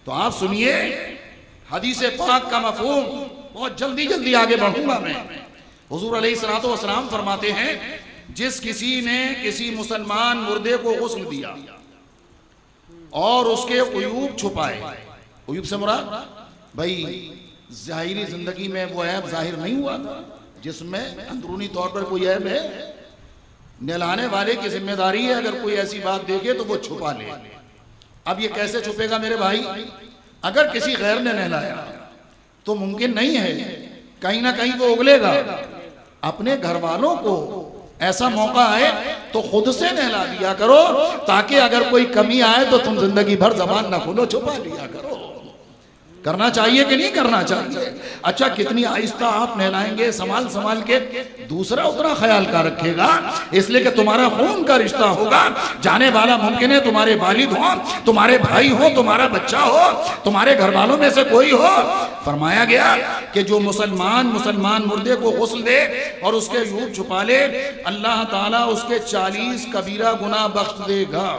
तो आप सुनिए हदीस पाक का मफहूम। बहुत जल्दी जल्दी आगे बढ़ूंगा मैं। हुजूर अलैहिस्सलातु वस्सलाम फरमाते हैं, जिस किसी ने किसी मुसलमान मुर्दे को गुस्ल दिया और उसके उयूब छुपाए, उयूब से मुराद भाई जाहिरी जिंदगी में वो ऐब जाहिर नहीं हुआ था जिसमें अंदरूनी तौर पर कोई ऐब है, नहलाने वाले की जिम्मेदारी है अगर कोई ऐसी बात देखे तो वो छुपा ले। अब ये कैसे छुपेगा मेरे भाई? अगर किसी गैर ने नहलाया तो मुमकिन नहीं है, कहीं ना कहीं वो उगलेगा। अपने घर वालों को ऐसा मौका आए तो खुद से नहला दिया करो, ताकि अगर कोई कमी आए तो तुम जिंदगी भर जबान ना खोलो, छुपा लिया करो। करना चाहिए कि नहीं करना चाहिए? अच्छा, कितनी आहिस्ता आप नहलाएंगे, संभाल संभाल के। दूसरा उतना ख्याल का रखेगा, इसलिए कि तुम्हारा खून का रिश्ता होगा, जाने वाला मुमकिन है तुम्हारे वालिद हो, तुम्हारे भाई हो, तुम्हारा बच्चा हो, तुम्हारे घर वालों में से कोई हो। फरमाया गया कि जो मुसलमान मुर्दे को गुस्ल दे और उसके यूब छुपा ले, अल्लाह ताला उसके 40 कबीरा गुनाह बख्श देगा।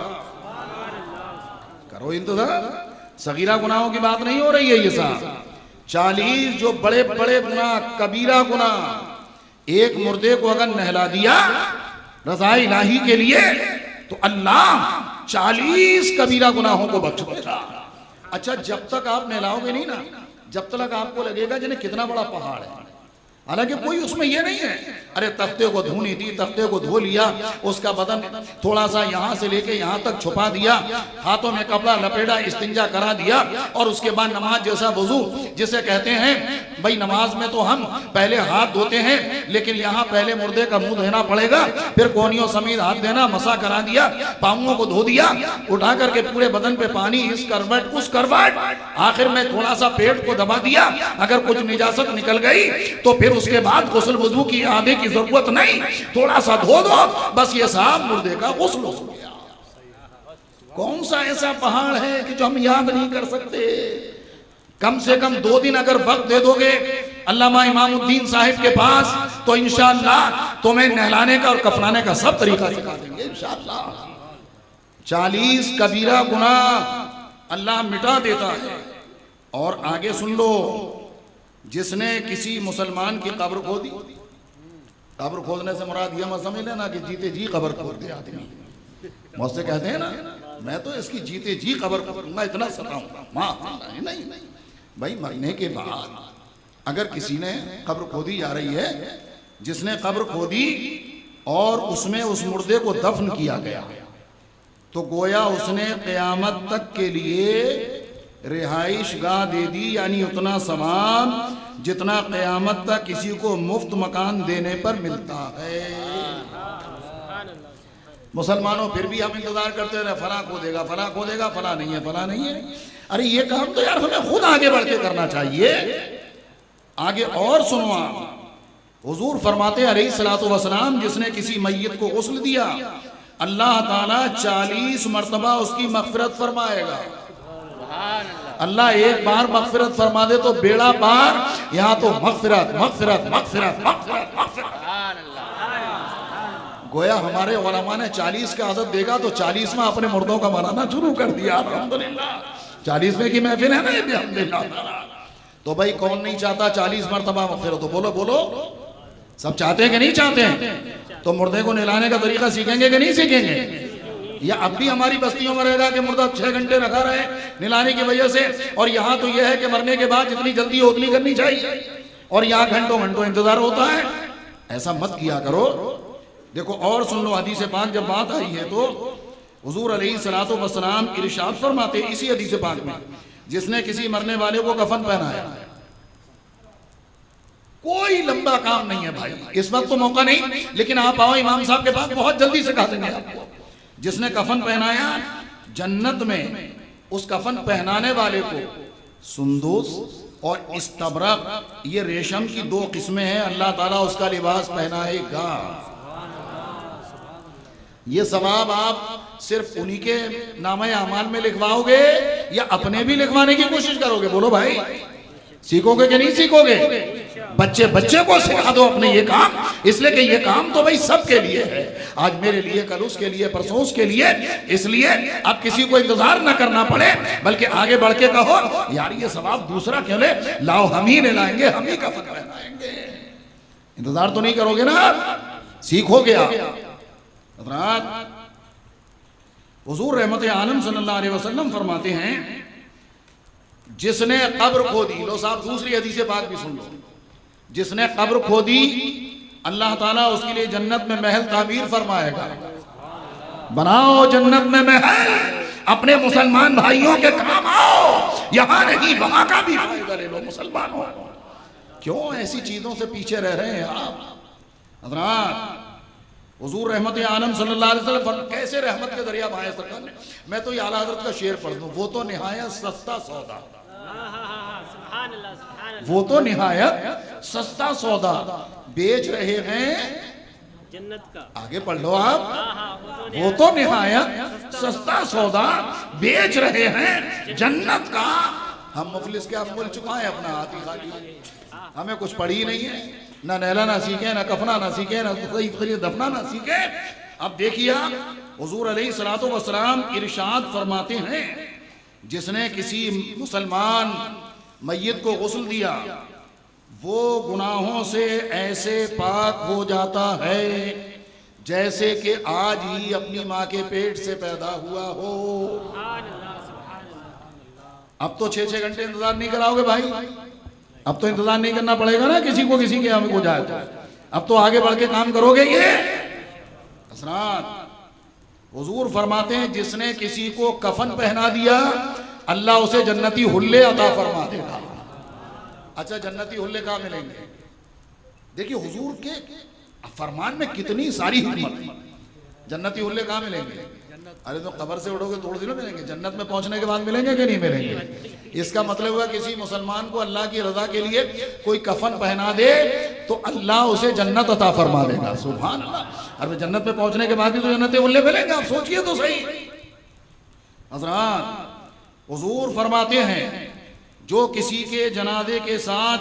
करो इंतजार, सगीरा गुनाहों की बात नहीं हो रही है ये साहब। 40 जो बड़े बड़े गुनाह, कबीरा गुनाह, एक मुर्दे को अगर नहला दिया रज़ा इलाही के लिए तो अल्लाह 40 कबीरा गुनाहों को बख्श देगा। अच्छा, जब तक आप नहलाओगे नहीं ना, जब तक आपको लगेगा जिन्हें कितना बड़ा पहाड़ है, हालांकि कोई उसमें ये नहीं है अरे तख्ते को धोनी थी, तख्ते को धो लिया, उसका बदन थोड़ा सा यहाँ से लेके यहाँ तक छुपा दिया, हाथों में कपड़ा लपेटा, इस्तिंजा करा दिया और उसके बाद नमाज जैसा वजू जिसे कहते हैं भाई, नमाज में तो हम पहले हाथ धोते हैं लेकिन यहाँ पहले मुर्दे का मुंह धोना पड़ेगा, फिर कोहनियों समेत हाथ देना, मसा करा दिया, पाँवों को धो दिया, उठा करके पूरे बदन पे पानी, इस करवट उस करवट, आखिर में थोड़ा सा पेट को दबा दिया, अगर कुछ निजासत निकल गई तो फिर उसके बाद गुस्ल वजू की आने की जरूरत नहीं, थोड़ा सा धो दो, बस ये साहब मुर्दे का गुस्ल हो गया। कौन सा ऐसा पहाड़ है कि जो हम याद नहीं कर सकते? कम से कम 2 दिन अगर वक्त दे दोगे अल्लामा इमामुद्दीन साहिब के पास तो इंशाअल्लाह तुम्हें नहलाने का और कफनाने का सब तरीका सिखा देंगे इंशाअल्लाह। 40 कबीरा गुनाह अल्लाह मिटा देता है। और आगे सुन लो, जिसने किसी मुसलमान की कब्र खोदी, कब्र खोदने से मुराद ये मत समझ लेना कि जीते जी कब्र खोद दे आदमी, मुझसे कहते हैं ना मैं तो इसकी जीते जी कब्र खोदूंगा, इतना सताऊंगा, नहीं भाई, मरने के बाद अगर किसी ने कब्र खोदी जा रही है, जिसने कब्र खोदी और उसमें उस मुर्दे को दफन किया गया तो गोया उसने क़यामत तक के लिए रिहाइश गाह दे दी, यानी उतना सवाब जितना क़यामत तक किसी को मुफ्त मकान देने पर मिलता है। मुसलमानों फिर भी हम इंतजार करते रहे, फला खोदेगा, फला खोदेगा, फला नहीं है, फला नहीं है। अरे ये काम तो यार हमें खुद आगे बढ़ के करना चाहिए। आगे और सुनो, हुजूर फरमाते हैं अलैहिस्सलातु वस्सलाम, जिसने किसी मैयत को गुस्ल दिया अल्लाह ताला 40 मरतबा उसकी मग़फ़िरत फरमाएगा। अल्लाह एक बार मग़फ़िरत फरमा दे तो बेड़ा पार, यहाँ तो मग़फ़िरत मग़फ़िरत मग़फ़िरत मग़फ़िरत। गोया हमारे उलमा ने 40 का आदत देगा तो 40 में अपने मुर्दों का मनाना शुरू कर दिया। अल्हम्दुलिल्लाह 40वें की महफिल है ना ये भी, अल्हम्दुलिल्लाह। तो भाई कौन नहीं चाहता 40 मरतबा मग़फ़िरत? तो बोलो बोलो, सब चाहते हैं कि नहीं चाहते हैं? तो मुर्दे को नहलाने का तरीका सीखेंगे कि नहीं सीखेंगे? या अब भी हमारी बस्तियों में रहेगा कि मुर्दा 6 घंटे रखा रहे नहलाने की वजह से, और यहाँ तो यह है कि मरने के बाद जितनी जल्दी हो उतनी करनी चाहिए और यहाँ घंटों घंटों इंतजार होता है। ऐसा मत किया करो। देखो और सुन लो, हदीस पाक जब बात आई है तो हुजूर अलैहिस्सलातु वस्सलाम इरशाद फरमाते इसी हदीस पाक में, जिसने किसी मरने वाले को कफन पहनाया, कोई लंबा काम नहीं है भाई, इस वक्त तो मौका नहीं, लेकिन आप आओ इमाम साहब के पास, बहुत जल्दी सिखा देंगे आपको। जिसने कफन पहनाया, जन्नत में उस कफन पहनाने वाले को सुंदूस और इस्तबरक, ये रेशम की 2 किस्में हैं, अल्लाह ताला उसका लिबास पहनाएगा। ये सवाब आप सिर्फ उन्हीं के नामे अमाल में लिखवाओगे या अपने भी लिखवाने की कोशिश करोगे? बोलो भाई, सीखोगे कि नहीं सीखोगे? बच्चे बच्चे को सिखा दो अपने ये काम, इसलिए कि ये काम तो भाई सबके लिए है। आज मेरे लिए, कल उसके लिए, परसों उसके लिए, इसलिए अब किसी को इंतजार ना करना पड़े, बल्कि आगे बढ़ के कहो यार ये सवाब दूसरा क्यों ले, लाओ हम ही ले लाएंगे, हम ही कफन पहनाएंगे। इंतजार तो नहीं करोगे ना, सीखोगे आप। हुजूर रहमत आलम सल्लल्लाहु अलैहि वसल्लम फरमाते हैं, जिसने कब्र खोदी, लो साहब दूसरी हदीस पाक भी सुन लो, जिसने कब्र खोदी अल्लाह ताला उसके लिए जन्नत में महल तामीर फरमाएगा। बनाओ जन्नत में महल, अपने मुसलमान भाइयों के काम आओ, यहां नहीं वहां का भी फायदा ले लो मुसलमानों। क्यों ऐसी चीजों से पीछे रह रहे हैं आप? हज़रात, हुजूर रहमत आलम सल्लल्लाहु अलैहि वसल्लम कैसे रहमत के दरिया बहाए सरकार ने। मैं तो ये आला हज़रत का शेर पढ़ दूं, वो तो निहायत सस्ता सौदा, वो तो निहायत सस्ता सौदा बेच रहे हैं जन्नत का। आगे पढ़ लो आप, वो तो निहायत सस्ता सौदा बेच रहे हैं जन्नत का। हम मुफलिस के आप बोल चुका है, अपना हाथ ही खाली, हमें कुछ पड़ी नहीं है, ना नहलाना सीखे, ना कफना ना सीखे, ना दफना ना सीखे। अब देखिए हुजूर अलैहिस्सलातु वस्सलाम इरशाद फरमाते हैं, जिसने किसी मुसलमान मैयत को गुस्ल दिया वो गुनाहों से ऐसे पाक हो जाता है जैसे कि आज ही अपनी माँ के पेट से पैदा हुआ हो। अब तो 6-6 घंटे इंतजार नहीं कराओगे भाई, अब तो इंतजार नहीं करना पड़ेगा ना किसी को किसी के हमें हो जाए तो। अब तो आगे बढ़ के काम करोगे। ये हसरात हुजूर फरमाते हैं जिसने किसी को कफन पहना दिया अल्लाह उसे जन्नती हुल्ले अता फरमा देगा। अच्छा जन्नती हुल्ले कहाँ मिलेंगे? देखिए हुजूर के फरमान में कितनी सारी हिकमत। जन्नती हुल्ले कहाँ मिलेंगे? अरे तो कब्र से उठोगे थोड़ी दिन मिलेंगे, जन्नत में पहुंचने के बाद मिलेंगे कि नहीं मिलेंगे? इसका मतलब हुआ किसी मुसलमान को अल्लाह की रजा के लिए कोई कफन पहना दे तो अल्लाह उसे जन्नत अता फरमा देगा। सुभान अल्लाह। अरे जन्नत में पहुंचने के बाद भी तो जन्नत हुल्ले मिलेंगे, आप सोचिए तो सही। हज़रात हुजूर फरमाते हैं जो किसी के जनाजे के साथ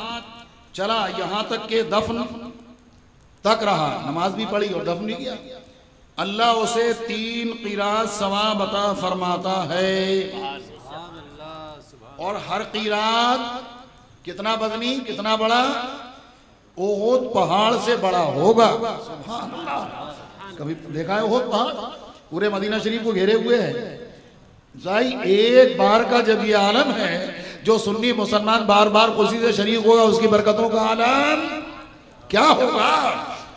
चला यहां तक के दफन तक रहा, नमाज भी पढ़ी और दफन भी किया, अल्लाह उसे 3 क़िरात सवाब अता फरमाता है। और हर क़िरात कितना बदनी, कितना बड़ा? ओहद पहाड़ से बड़ा होगा। सुभान अल्लाह। कभी देखा है ओहद पहाड़? पूरे मदीना शरीफ को घेरे हुए है। भाई एक बार का जब ये आलम है जो सुन्नी मुसलमान बार बार खुशी से शरीक होगा उसकी बरकतों का आलम क्या होगा?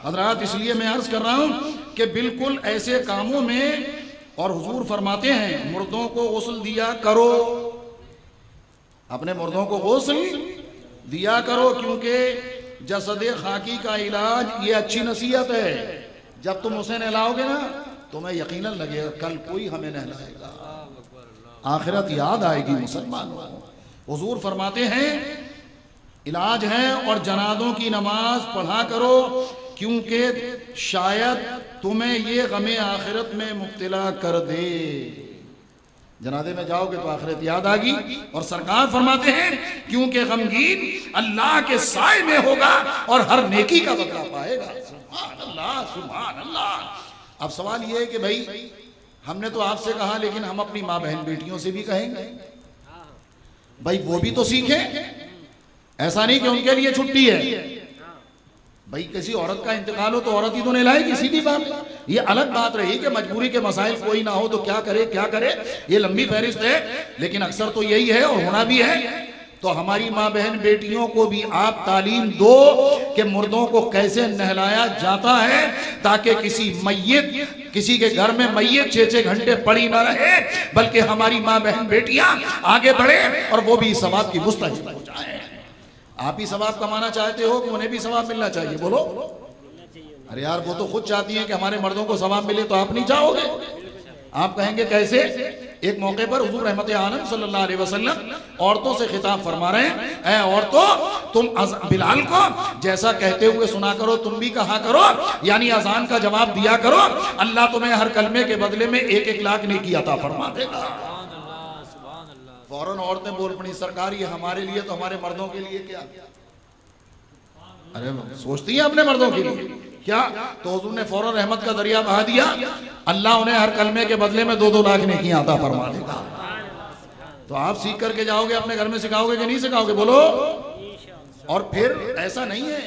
हज़रात इसलिए मैं अर्ज कर रहा हूं कि बिल्कुल ऐसे कामों में, और हुजूर फरमाते हैं मुर्दों को गुस्ल दिया करो, अपने मुर्दों को गुस्ल दिया करो, क्योंकि जसदे खाकी का इलाज ये अच्छी नसीहत है। जब तुम उसे नहलाओगे ना तुम्हें यकीनन लगेगा कल कोई हमें नहलाएगा, आखिरत याद आएगी मुसलमानों को। हुजूर फरमाते हैं इलाज है और जनाजों की नमाज पढ़ा करो, क्योंकि शायद तुम्हें ये गमे आखिरत में मुब्तला कर दे। जनाजे में जाओगे तो आखिरत याद आएगी। और सरकार फरमाते हैं क्योंकि गमगीन अल्लाह के साए में होगा और हर नेकी का बदला पाएगा। सुभान अल्लाह, सुभान अल्लाह। अब सवाल ये है कि भाई हमने तो आपसे कहा, लेकिन हम अपनी माँ बहन बेटियों से भी कहेंगे भाई वो भी तो सीखें। ऐसा नहीं कि उनके लिए छुट्टी है। भाई किसी औरत का इंतकाल हो तो औरत ही तो नहलाएगी, सीधी बात। ये अलग बात रही कि मजबूरी के मसाइल कोई ना हो तो क्या करे क्या करे, ये लंबी फहरिस्त है, लेकिन अक्सर तो यही है और होना भी है। तो हमारी माँ बहन बेटियों को भी आप तालीम दो कि मुर्दों को कैसे नहलाया जाता है, ताकि किसी के घर में मैयत 6-6 घंटे पड़ी ना रहे, बल्कि हमारी माँ बहन बेटियां आगे बढ़े और वो भी सवाब की मुस्तहिक हो जाए। आप ही सवाब कमाना चाहते हो कि उन्हें भी सवाब मिलना चाहिए? बोलो। अरे यार वो तो खुद चाहती हैं कि हमारे मर्दों को सवाब मिले, तो आप नहीं चाहोगे? आप कहेंगे कैसे? एक मौके पर हुजूर रहमत आलम सल्लल्लाहु अलैहि वसल्लम औरतों से खिताब फरमा रहे हैं, ऐ औरतों तुम बिलाल को जैसा कहते हुए सुना करो तुम भी कहा करो, यानी अजान का जवाब दिया करो, अल्लाह तुम्हें हर कलमे के बदले में 1-1 लाख नेकी अता फरमा देगा। फौरन औरतें बोल पड़ी सरकार ये हमारे लिए तो हमारे मर्दों के लिए क्या? अरे सोचती हैं अपने मर्दों के लिए क्या? तो हुजूर ने फौरन रहमत का दरिया बहा दिया, अल्लाह उन्हें हर कलमे के बदले में 2-2 लाख नेकियां अता फरमा देगा। तो आप सीख करके जाओगे, अपने घर में सिखाओगे कि नहीं सिखाओगे? बोलो। और फिर ऐसा नहीं है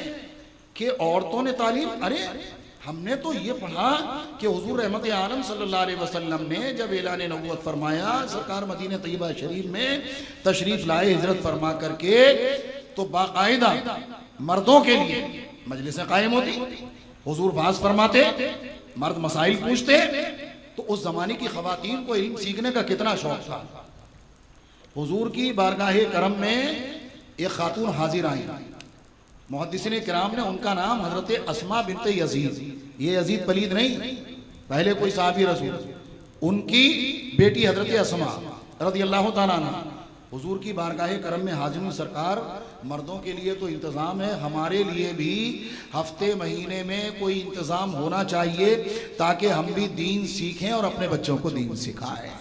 कि औरतों ने तालीम, अरे हमने तो ये पढ़ा कि हुजूर रहमत आलम सल्लल्लाहु अलैहि वसल्लम ने जब ऐलान नबूवत फरमाया, सरकार मदीना तैयबा शरीफ में तशरीफ लाए हिजरत फरमा करके, तो बाकायदा मर्दों के लिए मजलिसें कायम होती, हुजूर वाज फरमाते, मर्द मसाइल पूछते। तो उस जमाने की खवातीन को इल्म सीखने का कितना शौक था। हुजूर की बारगाह करम में एक खातून हाजिर आई, मुहद्दिसीन किराम ने उनका नाम हजरत अस्मा बिन्त यजीद, ये यजीद पलीद नहीं, पहले कोई साहबी रसूल, उनकी बेटी हजरत अस्मा रज़ियल्लाहु ताला अन्हा हुजूर की बारगाह करम में हाजिर हुई। सरकार मर्दों के लिए तो इंतज़ाम है, हमारे लिए भी हफ्ते महीने में कोई इंतज़ाम होना चाहिए ताकि हम भी दीन सीखें और अपने बच्चों को दीन सिखाएं।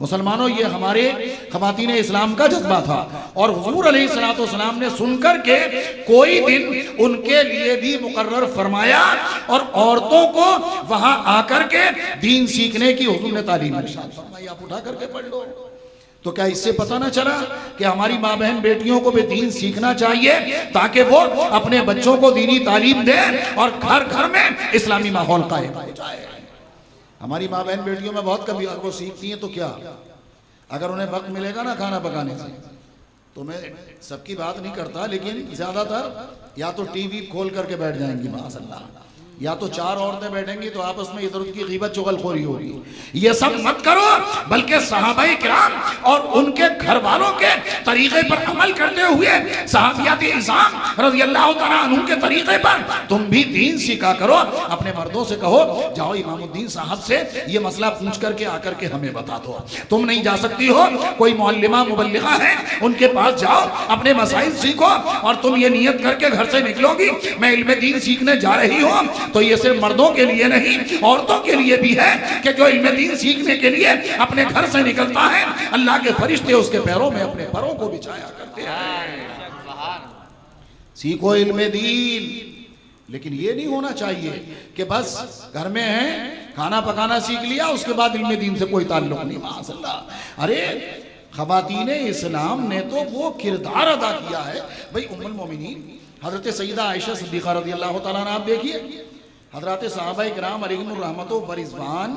मुसलमानों ये हमारे ख़वातीन इस्लाम का जज्बा था, और हुजूर अलैहिस्सलाम ने सुनकर के कोई दिन उनके लिए भी मुकर्रर फरमाया और औरतों को वहां आकर के दीन सीखने की हुजूर ने तालीम फरमाई, आप उठा करके पढ़ लो। तो क्या इससे पता ना चला कि हमारी माँ बहन बेटियों को भी दीन सीखना चाहिए ताकि वो अपने बच्चों को दीनी तालीम दें और घर घर में इस्लामी माहौल कायम हो जाए। हमारी माँ बहन बेटियों में बहुत कभी वो सीखती हैं तो क्या, अगर उन्हें वक्त मिलेगा ना खाना पकाने से तो मैं सबकी बात नहीं करता, लेकिन ज्यादातर या तो टीवी खोल करके बैठ जाएंगी माशाअल्लाह, या तो चार औरतें बैठेंगी तो आपस में इधर उधर की गीबत चुगलखोरी होगी। ये सब मत करो, बल्कि सहाबाए किराम और उनके घर वालों के तरीके पर अमल करते हुए सहाबियात इज़ाम रज़ियल्लाहु तआला अन्हुम के तरीके पर तुम भी दीन सीखा करो। अपने मर्दों से कहो जाओ इमामुद्दीन साहब से ये मसला पूछ करके आकर के हमें बता दो। तुम नहीं जा सकती हो, कोई मुअल्लिमा मुबल्लिगा है उनके पास जाओ, अपने मसाइल सीखो और तुम ये नियत करके घर से निकलोगी मैं इल्म दीन सीखने जा रही हूँ, तो ये सिर्फ मर्दों के लिए नहीं औरतों के लिए भी है कि जो इल्म दीन सीखने के लिए अपने घर से निकलता है अल्लाह के फरिश्ते उसके पैरों में अपने पैरों को बिछाया करते हैं। सीखो इल्म दीन। लेकिन ये नहीं होना चाहिए कि बस घर में है खाना पकाना सीख लिया उसके बाद इल्म दीन से कोई ताल्लुक नहीं। माशाअल्लाह, अरे ख़वातीन इस्लाम ने तो वो किरदार अदा किया है भाई। उम्मुल मोमिनीन हज़रत सईदा आयशा सिद्दीक़ा रज़ियल्लाहु तआला अन्हा, आप देखिए हज़रत सहाबाए किराम अलैहिमुर रहमतो व रिज़वान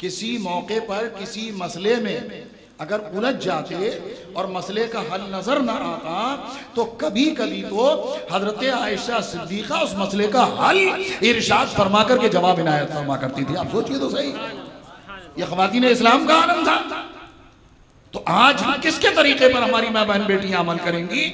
किसी मौके पर किसी मसले में अगर उलझ जाते और मसले का हल नजर ना आता तो कभी कभी तो हज़रत आयशा सिद्दीक़ा उस मसले का हल इरशाद फरमा करके जवाब इनायत फरमा करती थी। आप सोचिए तो सही, ये ख़वातीन इस्लाम का आलम था। तो आज हम किसके तरीके पर हमारी माँ बहन बेटियां अमल करेंगी?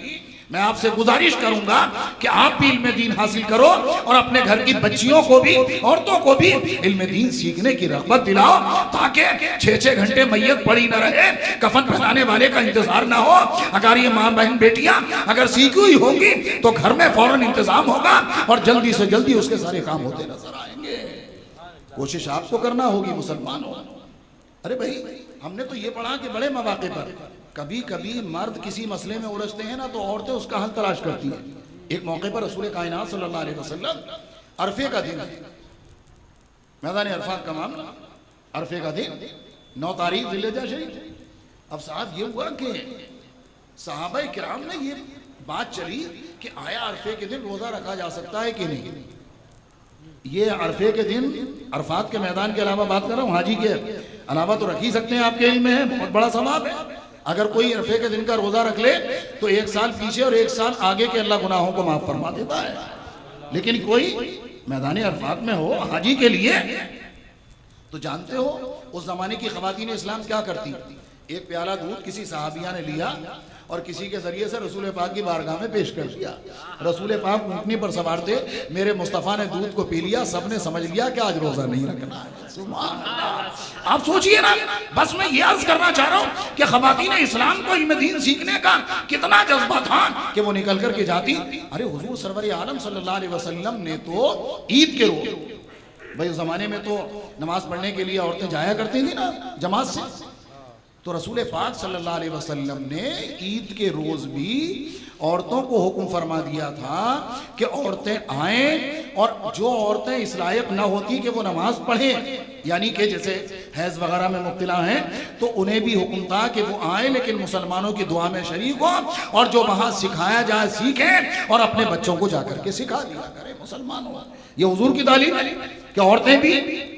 मैं आपसे गुजारिश करूंगा कि आप भी इल्म दीन हासिल करो और अपने घर की बच्चियों को भी औरतों को भी इल्म दीन सीखने की रग़बत दिलाओ, ताकि 6-6 घंटे मैयत पड़ी न रहे, कफन पहनाने वाले का इंतजार ना हो। अगर ये माँ बहन बेटियां अगर सीखी हुई होंगी तो घर में फौरन इंतजाम होगा और जल्दी से जल्दी उसके सारे काम होते नजर आएंगे। कोशिश आपको करना होगी मुसलमानों। अरे भाई, हमने तो ये पढ़ा कि बड़े मौके पर कभी कभी मर्द किसी मसले में उलझते हैं ना तो औरतें उसका हल तलाश करती हैं। एक मौके पर रसूल कायनात सल्लल्लाहु अलैहि वसल्लम, अरफे का दिन है, मैदान अरफात का मामला, अरफे का दिन 9 तारीख ज़िलहिज्जा शरीफ। अब साहब ये हुआ कि सहाबाए किराम में ये बात चली कि आया अरफे के दिन रोज़ा रखा जा सकता है कि नहीं। ये अरफे के दिन अरफात के मैदान के अलावा बात कर रहा हूँ, हाजी के अलावा तो रख ही सकते हैं, आपके इल्म में है, बहुत बड़ा सवाब है। अगर कोई अरफे के दिन का रोजा रख ले तो 1 साल पीछे और 1 साल आगे के अल्लाह गुनाहों को माफ फरमा देता है। लेकिन कोई मैदान अरफात में हो हाजी के लिए, तो जानते हो उस जमाने की ख़वातीन इस्लाम क्या करती? एक प्याला दूध किसी सहाबिया ने लिया और किसी के जरिए से रसूल पाक की बारगाह में पेश कर दिया। रसूल पाक ऊँटनी पर सवार थे, मेरे मुस्तफ़ा ने दूध को पी लिया, सबने समझ लिया कि आज रोजा नहीं रखना है। सुभान अल्लाह। आप सोचिए ना, बस मैं ये अर्ज करना चाह रहा हूँ कि ख़वातीन इस्लाम को इल्म दीन सीखने का कितना जज्बा था कि वो निकल करके जाती। अरे हुजूर सरवर आलम सल्लल्लाहु अलैहि वसल्लम ने तो ईद के रोज, भाई उस जमाने में तो नमाज पढ़ने के लिए औरतें जाया करती थी ना जमात से, तो रसूल पाक सल्लल्लाहु अलैहि वसल्लम ने ईद के रोज भी औरतों को हुक्म फरमा दिया था कि औरतें आएं, और जो औरतें इस लायक न होती कि वो नमाज पढ़ें, यानी कि जैसे हैज़ वगैरह में मुब्तला हैं, तो उन्हें भी हुक्म था कि वो आए लेकिन मुसलमानों की दुआ में शरीक हो, और जो वहाँ सिखाया जाए सीखें और अपने बच्चों को जाकर के सिखा दिया करें मुसलमानों। ये हुजूर की तालीम है कि औरतें भी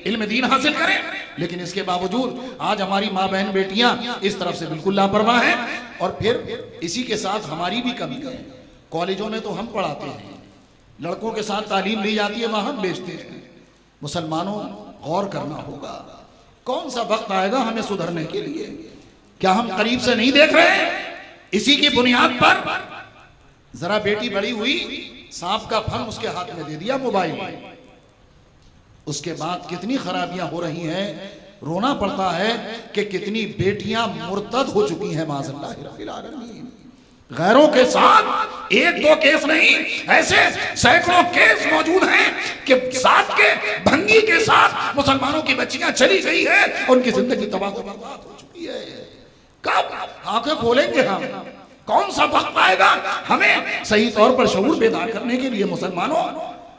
इल्म दीन हासिल करें। लेकिन इसके बावजूद आज हमारी माँ बहन बेटियां इस तरफ से बिल्कुल लापरवाह हैं, और फिर इसी के साथ हमारी भी कमी है। कॉलेजों में तो हम पढ़ाते हैं, लड़कों के साथ तालीम ली जाती है, वहाँ हम बेचते हैं। मुसलमानों गौर करना होगा, कौन सा वक्त आएगा हमें सुधरने के लिए? क्या हम करीब से नहीं देख रहे हैं? इसी की बुनियाद पर जरा बेटी बड़ी हुई, सांप का फन उसके हाथ में दे दिया मोबाइल, उसके बाद कितनी खराबियां हो रही हैं। रोना पड़ता है कि कितनी बेटियां मुर्तद हो चुकी हैं माज़अल्लाह रब्बिल आलमीन। गैरों के साथ 1-2 केस नहीं, ऐसे सैकड़ों केस मौजूद हैं कि साथ के भंगी के साथ मुसलमानों की बच्चियां चली गई है, उनकी जिंदगी तबाह बर्बाद हो चुकी है। कब आंखें खोलेंगे हम? कौन सा वक्त आएगा हमें सही तौर पर शऊर बेदार करने के लिए? मुसलमानों,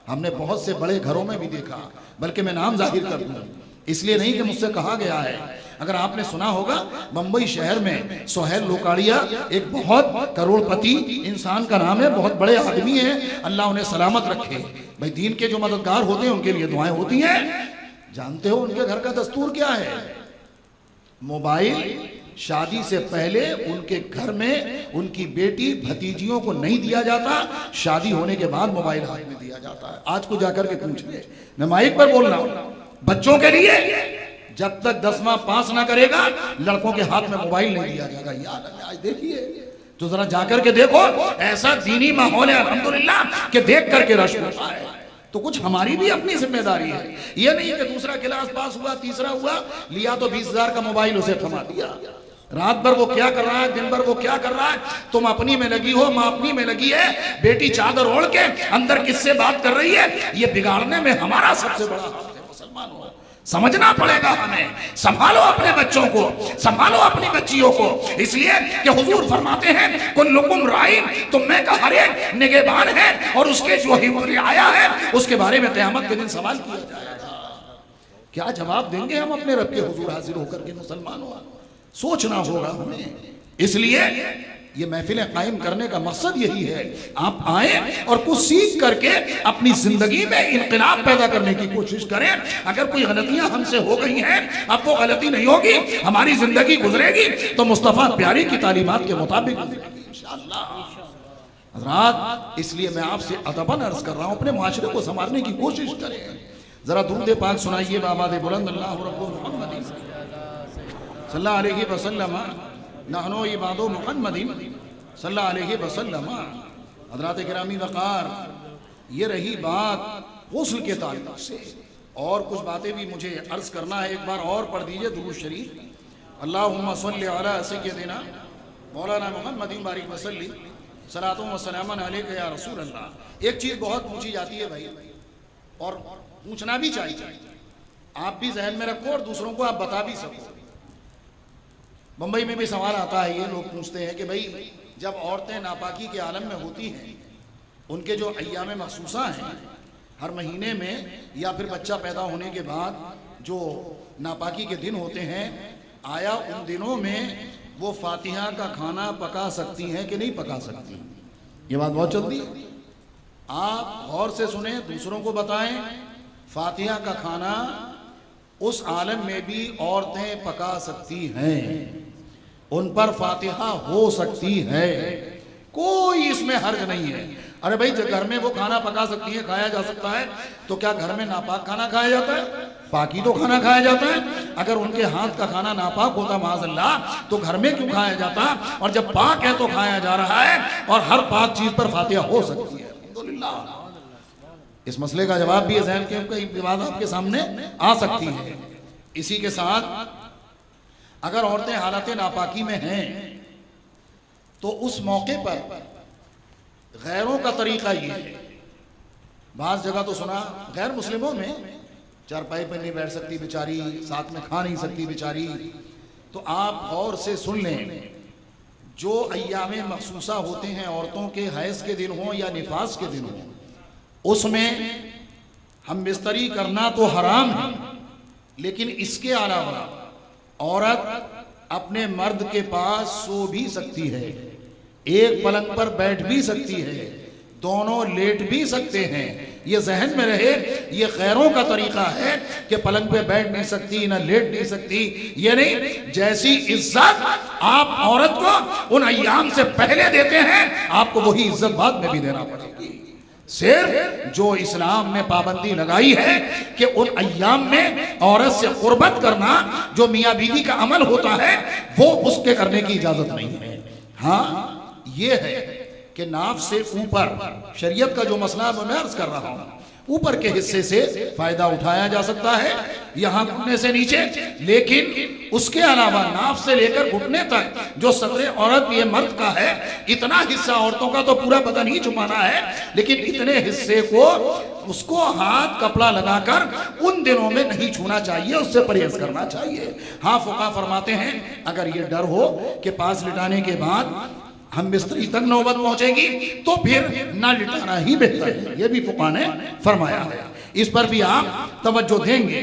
हमने बहुत से बड़े घरों में भी देखा, बल्कि मैं नाम जाहिर कर दूं इसलिए नहीं कि मुझसे कहा गया है। अगर आपने सुना होगा, बंबई शहर में सोहेल लोकाड़िया एक बहुत करोड़पति इंसान का नाम है, बहुत बड़े आदमी हैं, अल्लाह उन्हें सलामत रखे। भाई दीन के जो मददगार होते हैं उनके लिए दुआएं होती हैं। जानते हो उनके घर का दस्तूर क्या है? मोबाइल शादी से पहले उनके घर में उनकी बेटी भतीजियों को नहीं दिया जाता, शादी होने के बाद मोबाइल हाथ में दिया जाता है। आज को जाकर के पूछ ले, मैं माइक पर बोल रहा हूं, बच्चों के लिए जब तक 10वां पास ना करेगा लड़कों के हाथ में मोबाइल नहीं दिया जाएगा। याद आज देखिए तो जरा जाकर के देखो, ऐसा दीनी माहौल है अल्हम्दुलिल्लाह कि देख करके रश होता है। तो कुछ हमारी भी अपनी जिम्मेदारी है। ये नहीं कि दूसरा क्लास पास हुआ, तीसरा हुआ, लिया तो 20,000 का मोबाइल उसे थमा दिया। रात भर वो क्या कर रहा है, दिन भर वो क्या कर रहा है, तुम अपनी में लगी हो, माँ अपनी में लगी है, बेटी चादर ओढ़ के अंदर किससे बात कर रही है, ये बिगाड़ने में हमारा सबसे बड़ा हाथ है। मुसलमान हो, समझना पड़ेगा हमें। संभालो अपने बच्चों को, संभालो अपनी बच्चियों को, इसलिए कि हुजूर फरमाते हैं कुल्लुकुम राइन, तुम में का हर एक निगहबान है और उसके जो ही आया है उसके बारे में क़यामत के दिन सवाल किया जाएगा। क्या जवाब देंगे हम अपने रब के हुजूर हाजिर होकर के? मुसलमानों, सोचना होगा हमें। इसलिए ये महफिलें कायम करने का मकसद यही है, आप आए और कुछ सीख करके अपनी जिंदगी में इनकलाब पैदा करने की कोशिश करें। अगर कोई गलतियां हमसे हो गई हैं, अब वो गलती नहीं होगी, हमारी जिंदगी गुजरेगी तो मुस्तफ़ा प्यारी की तालीमात के मुताबिक गुजरेगी इंशाअल्लाह। हज़रात, इसलिए मैं आपसे अदबन अर्ज कर रहा हूं, अपने माशरे को संवारने की कोशिश करें। जरा दुरूद पाक सुनाइए बाबा दे बुलंद अल्लाहु रब्बुल मुहम्मद सल्लल्लाहु अलैहि वसल्लम नहनो इबादो मुहम्मदिन सल्लल्लाहु अलैहि वसल्लम। हज़रात गिरामी वक़ार, ये रही बात गुस्ल के ताल्लुक़ से। और कुछ बातें भी मुझे अर्ज करना है, एक बार और पढ़ दीजिए दुरूद शरीफ। अल्लाहुम्मा सल्लि अला सय्यदिना मौलाना मुहम्मदिन बारिक वसल्लिम सलातो व सलामन अलैका या रसूल अल्लाह। एक चीज़ बहुत पूछी जाती है भाई, और पूछना भी चाहिए, आप भी जहन में रखो और दूसरों को आप बता भी सको। मुंबई में भी सवाल आता है, ये लोग पूछते हैं कि भाई जब औरतें नापाकी के आलम में होती हैं, उनके जो अय्याम मखसूसा हैं हर महीने में या फिर बच्चा पैदा होने के बाद जो नापाकी के दिन होते हैं, आया उन दिनों में वो फातिहा का खाना पका सकती हैं कि नहीं पका सकती? ये बात बहुत चलती है, आप गौर से सुने, दूसरों को बताएं। फातिहा का खाना उस आलम में भी औरतें पका सकती हैं, उन पर फातिहा हो सकती है, कोई इसमें हर्ज नहीं है। अरे भाई जब घर में वो खाना पका सकती है, खाया जा सकता है, तो क्या घर में नापाक खाना खाया जाता है? पाकी तो खाना खाया जाता है। अगर उनके हाथ का खाना नापाक होता माज़अल्लाह, तो घर में क्यों खाया जाता? और जब पाक है तो खाया जा रहा है, और हर पाक चीज पर फातिहा हो सकती है। अल्हम्दुलिल्लाह, इस मसले का जवाब भी जहन के कई बात आपके सामने आ सकती है। इसी के साथ अगर औरतें हालत नापाकी में हैं, तो उस मौके पर गैरों का तरीका ये है। बाज़ जगह तो सुना गैर मुस्लिमों में चारपाई पर नहीं बैठ सकती बेचारी, साथ में खा नहीं सकती बेचारी, तो आप गौर से सुन लें, जो अय्यामे मखसूसा होते हैं औरतों के, हैज़ के दिन हों या निफास के दिन हों, उसमें हम बिस्तरी करना तो हराम है, लेकिन इसके अलावा औरत अपने मर्द के पास सो भी सकती है, एक पलंग पर बैठ भी सकती है, दोनों लेट भी सकते हैं। ये जहन में रहे, ये गैरों का तरीका है कि पलंग पे बैठ नहीं सकती ना लेट नहीं सकती। ये नहीं, जैसी इज्जत आप औरत को उन अय्याम से पहले देते हैं, आपको वही इज्जत बाद में भी देना पड़ेगी। सिर्फ जो इस्लाम ने पाबंदी लगाई है कि उन अय्याम में औरत से कुर्बत करना जो मियाँ बीवी का अमल होता है, वो उसके करने की इजाजत नहीं है। हाँ, ये है कि नाफ से ऊपर, शरीयत का जो मसला मैं अर्ज कर रहा हूँ, ऊपर के हिस्से से फायदा उठाया जा सकता है, यहाँ घुटने से नीचे, लेकिन उसके अलावा नाफ से लेकर घुटने तक जो सतरे औरत ये मर्द का है, इतना हिस्सा औरतों का तो पूरा बदन ही छुपाना है, लेकिन इतने हिस्से को उसको हाथ कपड़ा लगाकर उन दिनों में नहीं छूना चाहिए, उससे परहेज करना चाहिए। हाँ, फुक़हा फरमाते हैं अगर ये डर हो कि पास लिटाने के बाद हम बिस्तरी तक नौबत पहुंचेगी तो फिर ना लिटाना ही बेहतर है, ये भी फुक़हा ने फरमाया है। इस पर भी आप तवज्जो देंगे।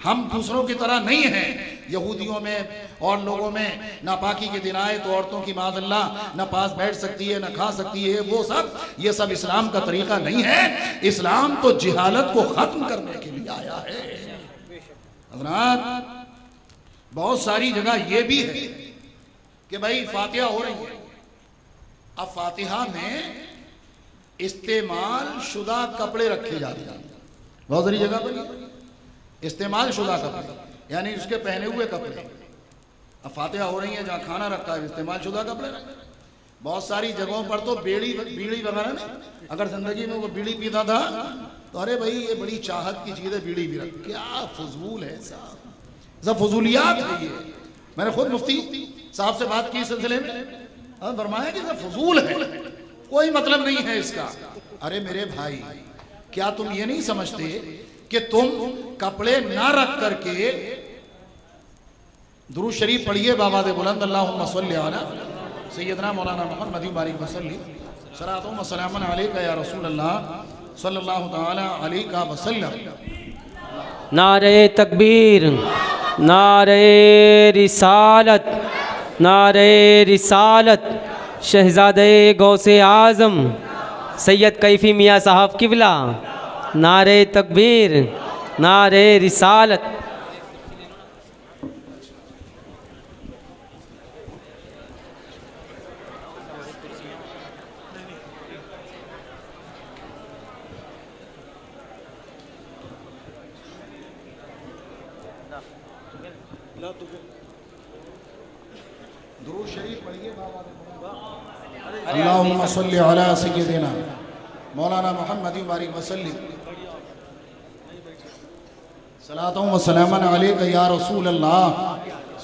हम दूसरों की तरह नहीं हैं, यहूदियों में और लोगों में नापाकी के दिन आए तो औरतों की माज़अल्लाह न पास बैठ सकती है न खा सकती है, वो सब, ये सब इस्लाम का तरीका नहीं है। इस्लाम तो जिहालत को खत्म करने के लिए आया है। हज़रात, बहुत सारी जगह ये भी है कि भाई फातिहा हो रही है, अब फातिहा में इस्तेमाल शुदा कपड़े रखे जाते हैं बहुत सारी जगह पर, इस्तेमाल शुदा कपड़े यानी उसके पहने हुए कपड़े। अब फातिहा हो रही है, जहाँ खाना रखा है इस्तेमाल शुदा कपड़े रखे। बहुत सारी जगहों पर तो बीड़ी वगैरह में, अगर जिंदगी में वो बीड़ी पीता था तो अरे भाई ये बड़ी चाहत की चीज़ है, बीड़ी भी रख, क्या फजूल है साहब, सब फजूलियात है ये। मैंने खुद मुफ्ती साहब से बात की इस सिलसिले में, फरमाया कि सब फजूल है, कोई मतलब नहीं है इसका। अरे मेरे भाई, क्या तुम ये नहीं समझते कि तुम कपड़े ना रख करके दुरूद शरीफ पढ़िए, बाबा दे बुलंद अल्लाहुम्मा सल्ली अला सैयदना मौलाना मुहम्मद बारिक वसल्ली सलातुम व सलामुन अलैका या रसूल अल्लाह सल्लल्लाहु तआला अलैहि वसल्लम। नारे तकबीर, नारे रिसालत, नारे रिसालत। शहजादे गौसे आज़म सैयद कैफ़ी मियाँ साहब किबला, नारे तकबीर, नारे रिसालत। दुरूद शरीफ पढ़िए, अल्लाहुम्मा सल्ली अला सय्यदिना मौलाना मुहम्मद बारिक वसल्लम सलातुम व सलामुन अलैका या रसूल अल्लाह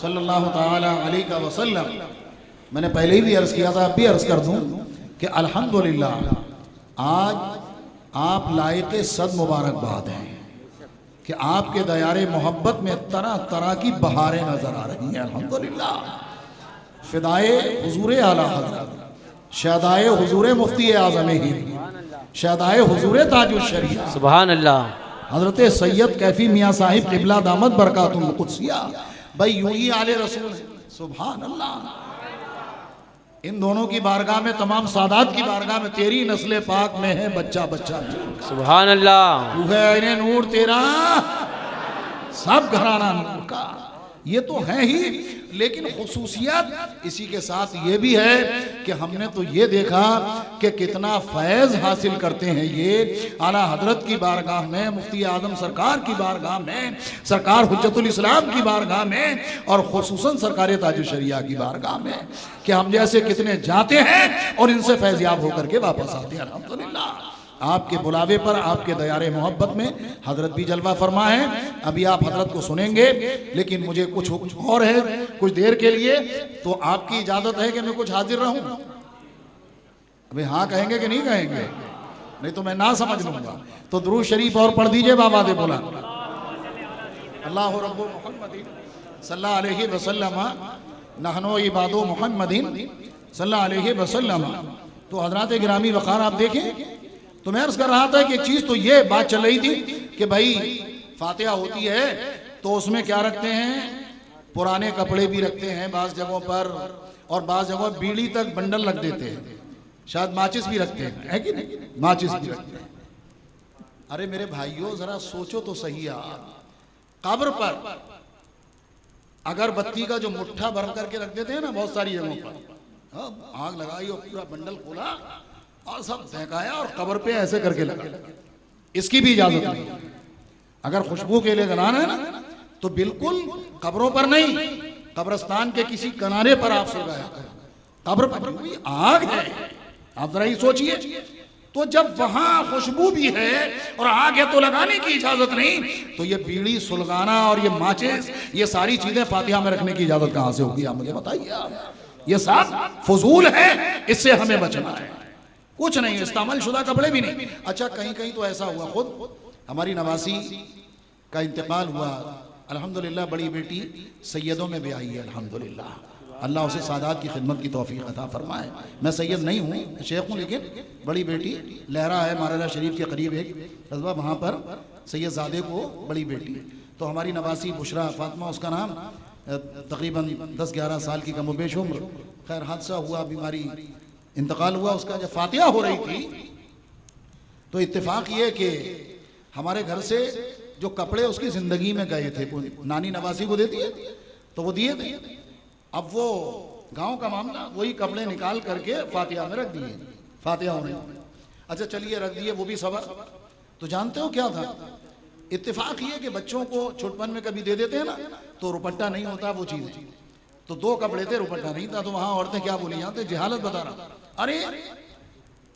सल्लल्लाहु तआला अलैहि वसल्लम। मैंने पहले ही भी अर्ज़ किया था, अब भी अर्ज़ कर दूं कि अल्हम्दुलिल्लाह आज आप लायक सद मुबारकबाद हैं कि आपके दयारे मोहब्बत में तरह तरह की बहारें नजर आ रही हैं। अल्हम्दुलिल्लाह, फिदाए हुजूर आला हज़रत, शहदाए हुजूर मुफ्ती आज़म हिंद, शहदाए हुजूर ताजुल शरीफ सुभान अल्लाह हजरत सैयद कैफी मियाँ साहिब क़िबला दामत बरकातुहुल कुद्सिया, भाई यूं ही आले रसूल है। सुभान अल्लाह, इन दोनों की बारगाह में, तमाम सादात की बारगाह में तेरी नस्ल पाक में है बच्चा बच्चा। सुभान अल्लाह, तू है आईने नूर तेरा, सब घराना नूर का, ये तो है ही। लेकिन खुसूसियत इसी के साथ ये भी है कि हमने तो ये देखा कि कितना फैज़ हासिल करते हैं ये आला हजरत की बारगाह में, मुफ्ती आज़म सरकार की बारगाह में, सरकार हुज्जतुल इस्लाम की बारगाह में, और खुसूसन सरकार ताजुल शरिया की बारगाह में, कि हम जैसे कितने जाते हैं और इनसे फैज़याब होकर के वापस आते हैं। अल्हम्दुलिल्लाह, आपके बुलावे पर, आपके दयारे मोहब्बत में हजरत भी जलवा फरमा है। अभी आप हजरत को सुनेंगे, लेकिन मुझे कुछ और है, कुछ देर के लिए, तो आपकी इजाजत है कि मैं कुछ हाजिर रहूं? अभी हाँ कहेंगे कि नहीं कहेंगे? नहीं तो मैं ना समझ लूंगा। तो दुरूद शरीफ और पढ़ दीजिए बाबा दे बोला, अल्लाहु रब्बु मुहम्मदिन सल्लल्लाहु अलैहि वसल्लम नहनो इबादो मुहम्मदिन सल्लल्लाहु अलैहि वसल्लम। तो हजरात गिरामी वक़ार आप देखें, तो मैं अर्ज कर रहा था कि एक चीज तो ये बात चल रही थी कि भाई फातिहा होती है तो उसमें क्या रखते हैं, पुराने कपड़े भी रखते हैं बाज़ जगहों पर, और बाज़ जगहों बीड़ी तक बंडल रख देते हैं, शायद माचिस भी रखते हैं, है कि नहीं? माचिस भी रखते हैं। अरे मेरे भाइयों, जरा सोचो तो सही, आप कब्र पर अगर बत्ती का जो मुट्ठा भर करके रख देते हैं ना बहुत सारी जगहों पर, आग लगाई और पूरा बंडल खोला और सब फेंकाया और कब्र पे ऐसे करके लगा, इसकी भी इजाजत नहीं। अगर खुशबू के लिए जलाना है ना तो बिल्कुल कब्रों पर नहीं, कब्रस्तान के किसी किनारे पर आप सुलगाया करो। कब्र पर आग है, आप जरा ही सोचिए। तो जब वहां खुशबू भी है और आग है तो लगाने की इजाजत नहीं, तो ये बीड़ी सुलगाना और ये माचिस, ये सारी चीजें फातिहा में रखने की इजाजत कहां से होगी? आप मुझे बताइए। आप ये सब फजूल है, इससे हमें बचना है। कुछ नहीं, इस्तेमाल शुदा कपड़े भी नहीं। अच्छा, कहीं कहीं तो ऐसा हुआ, खुद हमारी नवासी का इंतकाल हुआ, अल्हम्दुलिल्लाह बड़ी बेटी सैयदों में भी आई है, अल्हम्दुलिल्लाह, अल्लाह उसे सादात की खिदमत की तौफीक अता फरमाए। मैं सैयद नहीं हूँ, शेख हूँ, लेकिन बड़ी बेटी लहरा है महाराजा शरीफ के करीब एक कस्बा, वहाँ पर सैयदजादे को बड़ी बेटी, तो हमारी नवासी बुशरा फातिमा उसका नाम, तकरीबन 10-11 साल की कमोबेश उम्र। खैर हादसा हुआ, बीमारी, इंतकाल हुआ उसका। जब फातिहा हो रही थी तो इत्तेफाक ये कि हमारे घर से जो कपड़े उसकी ज़िंदगी में गए थे, नानी नवासी को देती है तो वो दिए थे। अब वो गांव का मामला, वही कपड़े निकाल करके फातिहा में रख दिए, फातिहा होने। अच्छा चलिए रख दिए, वो भी सबर। तो जानते हो क्या था? इत्तेफाक ये कि बच्चों को छुटपन में कभी दे देते हैं ना, तो रुपट्टा नहीं होता वो चीज। तो 2 कपड़े थे, रुपट्टा नहीं था। तो वहां औरतें क्या बोली, जानते जहालत बता रहा, अरे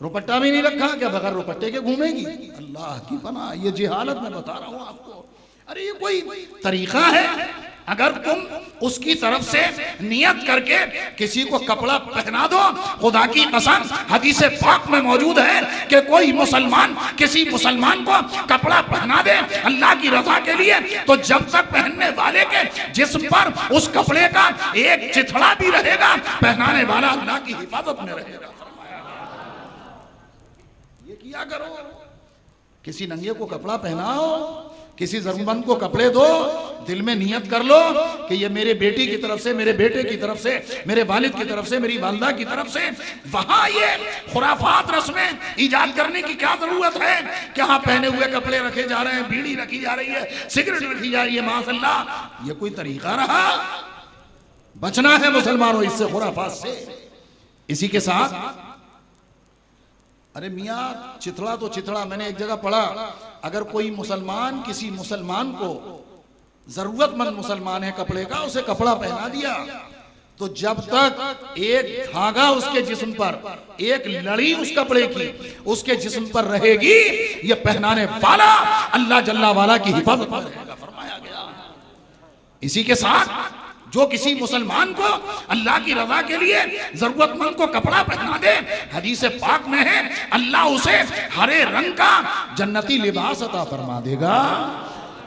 रुपट्टा भी नहीं रखा क्या, बगैर रुपट्टे के घूमेगी? अल्लाह की पनाह, ये जहालत मैं बता रहा हूं आपको। अरे ये कोई तरीका है? अगर तुम उसकी तरफ से नियत करके किसी को कपड़ा पहना दो, खुदा की कसम हदीस पाक में मौजूद है कि कोई मुसलमान किसी मुसलमान को कपड़ा पहना दे अल्लाह की रजा के लिए, तो जब तक पहनने वाले के जिस्म पर उस कपड़े का एक चिथड़ा भी रहेगा, पहनाने वाला अल्लाह की हिफाजत में रहेगा। ये किया करो, किसी नंगे को कपड़ा पहनाओ, किसी जरूरतमंद को कपड़े दो, दिल में नियत कर लो कि ये मेरे बेटी की तरफ से, मेरे बेटे की तरफ से, मेरे वालिद की तरफ से, मेरी वालिदा की तरफ से। वहां ये खुराफात रस्में ईजाद करने की क्या जरूरत है? क्या पहने हुए कपड़े रखे जा रहे हैं, बीड़ी रखी जा रही है, सिगरेट रखी जा रही है, माशअल्लाह। ये कोई तरीका रहा? बचना है मुसलमानों इससे, खुराफात से। इसी के साथ अरे मियाँ चिथड़ा तो चिथड़ा, मैंने एक जगह पढ़ा, अगर कोई मुसलमान किसी मुसलमान को, जरूरतमंद मुसलमान है कपड़े का, उसे कपड़ा पहना दिया, तो जब तक एक धागा उसके जिस्म पर, एक लड़ी उस कपड़े की उसके जिस्म पर रहेगी, ये पहनाने वाला अल्लाह जल्ला वाला की हिफाजत में रहेगा, फरमाया गया। इसी के साथ जो किसी मुसलमान को अल्लाह की रजा के लिए जरूरतमंद को कपड़ा पहना दे, हदीस पाक में है अल्लाह उसे हरे रंग का जन्नती लिबास अता फरमा देगा।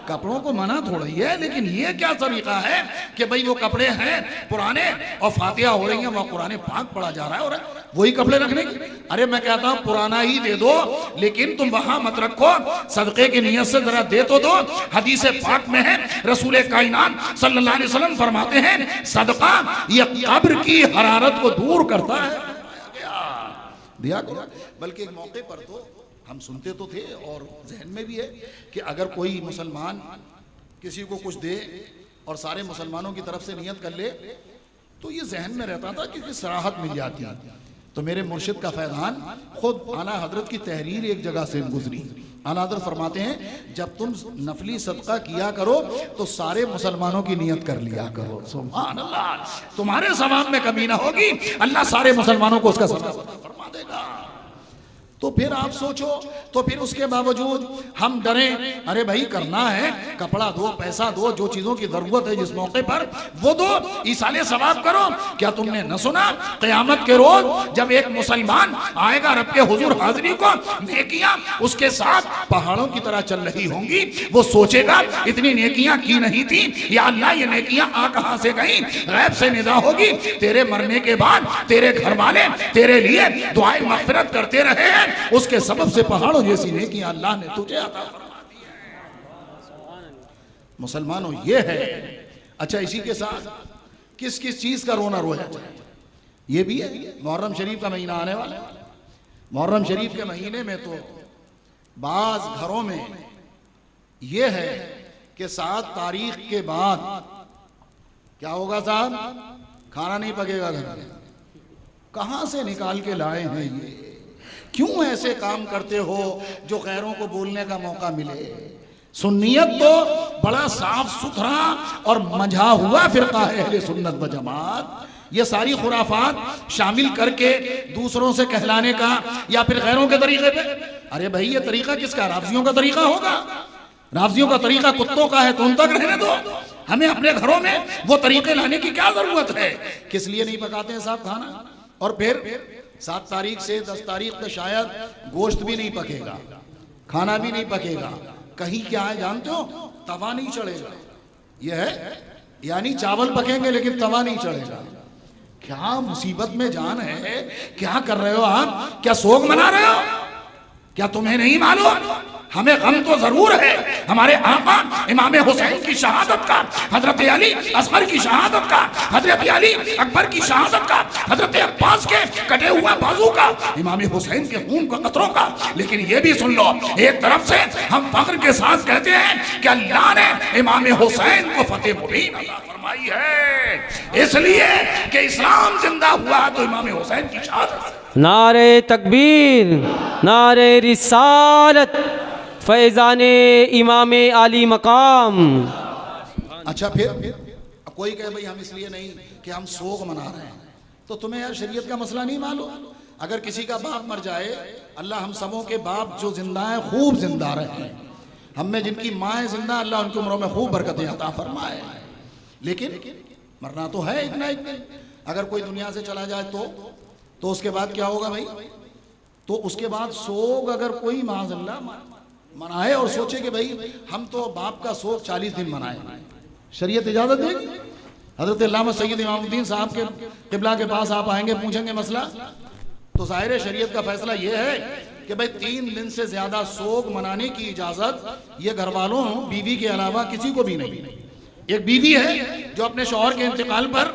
कपड़ों को मना थोड़ा ही है, लेकिन ये क्या तरीका है कि भाई वो कपड़े हैं पुराने और फातिहा हो रही है, वहां कुरान पाक पढ़ा जा रहा है और वही कपड़े रखने की। अरे मैं कहता हूं पुराना ही दे दो, लेकिन तुम वहां मत रखो, सदके की नियत से जरा दे तो दो। हदीस पाक में है रसूल कायनात सल्लल्लाहु अलैहि वसल्लम फरमाते हैं सदका ये कब्र की हरारत को दूर करता है, दिया करो। बल्कि एक मौके पर तो हम सुनते तो थे और जहन में भी है कि अगर कोई मुसलमान किसी को कुछ दे और सारे मुसलमानों की तरफ से नियत कर ले, तो ये जहन में रहता था कि सराहत मिल जाती है। तो मेरे मुर्शिद का फैजान खुद आला हजरत की तहरीर एक जगह से गुजरी। आला हजरत फरमाते हैं जब तुम नफली सदका किया करो तो सारे मुसलमानों की नियत कर लिया करो, सुभान अल्लाह, तुम्हारे सवाब में कमी ना होगी, अल्लाह सारे मुसलमानों को उसका सवाब फरमा देगा। तो फिर आप सोचो, तो फिर उसके बावजूद हम डरें, अरे भाई करना है, कपड़ा दो, पैसा दो, जो चीजों की जरूरत है जिस मौके पर वो दो, ईसाले सवाब करो। क्या तुमने न सुना क़यामत के रोज जब एक मुसलमान आएगा रब के हुजूर हाजिरी को, नेकियां उसके साथ पहाड़ों की तरह चल रही होंगी, वो सोचेगा इतनी नेकियां की नहीं थी, या अल्लाह ये नेकियां आ कहां से गई? गैब से निदा होगी, तेरे मरने के बाद तेरे घर वाले तेरे लिए दुआएं मग़फ़िरत करते रहे हैं, उसके सबब से पहाड़ों जैसी नेकियां अल्लाह ने तुझे अता फरमा दी है। मुसलमानों ये है। अच्छा इसी के साथ किस किस चीज का रोना रोया जाए, ये भी है। मुहर्रम शरीफ का महीना आने वाला है। मुहर्रम शरीफ के महीने में तो बाज घरों में ये है कि 7 तारीख के बाद क्या होगा साहब? खाना नहीं पकेगा घर में। कहां से निकाल के लाए हैं ये? क्यों ऐसे काम करते हो जो गैरों को बोलने का मौका मिले? सुन्नियत तो बड़ा साफ सुथरा और मंझा हुआ फिरका है अहले सुन्नत व जमात। ये सारी खुराफात शामिल करके दूसरों से कहलाने का या फिर गैरों के तरीके पे, अरे भाई ये तरीका किसका? राफ़ज़ियों का तरीका होगा। राफ़ज़ियों का तरीका कुत्तों का है तो उन तक रहने दो, हमें अपने घरों में वो तरीके लाने की क्या जरूरत है? किस लिए नहीं पकाते हैं साहब खाना? और फिर 7 तारीख से 10 तारीख तक शायद गोश्त भी नहीं पकेगा, खाना भी नहीं पकेगा। कहीं क्या है जानते हो? तवा नहीं चढ़ेगा। यह है, यानी चावल पकेंगे लेकिन तवा नहीं चढ़ेगा। क्या मुसीबत में जान है? क्या कर रहे हो आप? क्या सोग मना रहे हो? क्या तुम्हें नहीं मालूम? हमें गम तो जरूर है हमारे आका इमाम हुसैन की शहादत का, हजरत अली असगर की शहादत का, हजरत अली अकबर की शहादत का, हजरत अब्बास के कटे हुआ बाजू का, इमाम हुसैन के खून के कतरों का। लेकिन ये भी सुन लो, एक तरफ से हम फख्र के साथ कहते हैं कि अल्लाह ने इमाम हुसैन को फतेह मुबीन अता फरमाई भाई है, इसलिए कि इस्लाम जिंदा हुआ तो इमाम हुसैन की शहादत। नारे तकबीर, नारे रिसालत, फैज़ाने इमाम आली मकाम। अच्छा फिर कोई कहे भाई हम इसलिए नहीं कि हम सोग मना रहे हैं, तो तुम्हें यार शरीयत का मसला नहीं मालूम? अगर किसी का बाप मर जाए, अल्लाह हम सबों के बाप जो जिंदा हैं खूब जिंदा रहे, हम में जिनकी माएँ जिंदा, अल्लाह उनकी उम्रों में खूब बरकतें अता फरमाए। लेकिन मरना तो है एक ना एक दिन। अगर कोई दुनिया से चला जाए तो उसके बाद क्या होगा भाई? तो उसके बाद सोग अगर कोई माज़अल्लाह मनाए और सोचे कि भाई हम तो बाप का सोग 40 दिन मनाए, शरीयत इजाज़त देगी? हज़रत अल्लामा सैयद इमामुद्दीन साहब के क़िबला के पास आप आएंगे, पूछेंगे मसला, तो ज़ाहिर शरीयत का फैसला ये है कि भाई 3 दिन से ज़्यादा सोग मनाने की इजाज़त ये घर वालों बीवी के अलावा किसी को भी नहीं। एक बीवी है जो अपने शौहर के इंतकाल पर,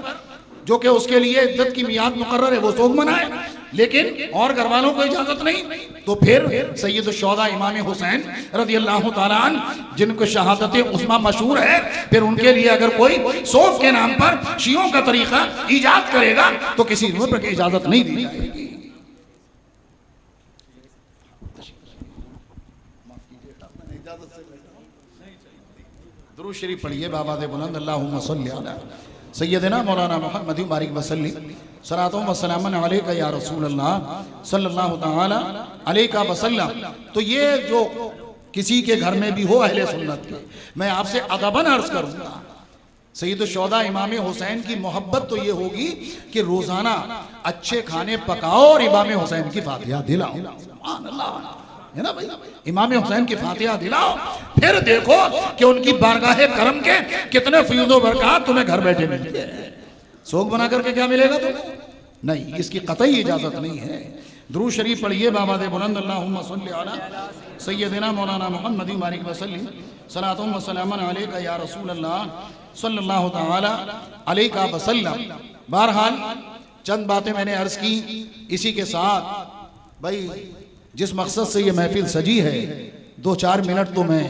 जो कि उसके लिए इद्दत की मियाद मुकर्रर है, वो सोग मनाए, लेकिन और घर वालों को इजाजत नहीं। तो फिर सैयद शुहदा इमाम हुसैन रज़ियल्लाहु ताला अन्हु, जिनको शहादत उस्मा मशहूर है, फिर उनके लिए अगर कोई सोग के नाम पर शियों का तरीका ईजाद करेगा तो किसी पर की इजाजत नहीं दी जाएगी। दुरूद शरीफ पढ़िए बाबा दे बुलंद, अल्लाहुम्मा सल्ली अला सैयदना मौलाना मुहम्मद बारिक वसल्लम सलातुम व सलामन अलैका या रसूल अल्लाह सल्लल्लाहु तआला अलैका वसल्लम। तो ये जो किसी के घर में भी हो अहले सुन्नत के, मैं आपसे अदबन अर्ज करूंगा, सैयद शुहदा इमाम हुसैन की मोहब्बत तो ये होगी कि रोजाना अच्छे खाने पकाओ और इमाम हुसैन की फातिहा दिलाओ। सुभान अल्लाह, है ना भाई? इमाम हुसैन की फातिहा दिलाओ, फिर देखो कि उनकी बारगाहे करम के कितने फयूज़ व बरकत तुम्हें घर बैठे मिलते हैं। सोग बना करके क्या मिलेगा तुम्हें? नहीं, इसकी कतई इजाजत नहीं है। दुरूद शरीफ पढ़िए बाबा दे बुलंद, अल्लाहुम्मा सल्ली अला सय्यदिना मौलाना मुहम्मद बारिक वसल्लम सलातुम व सलामन अलैका या रसूल अल्लाह सल्लल्लाहु तआला अलैका वसल्लम। बहरहाल चंद बातें मैंने अर्ज की, इसी के साथ भाई जिस मकसद से ये महफिल सजी है, 2-4 मिनट तो मैं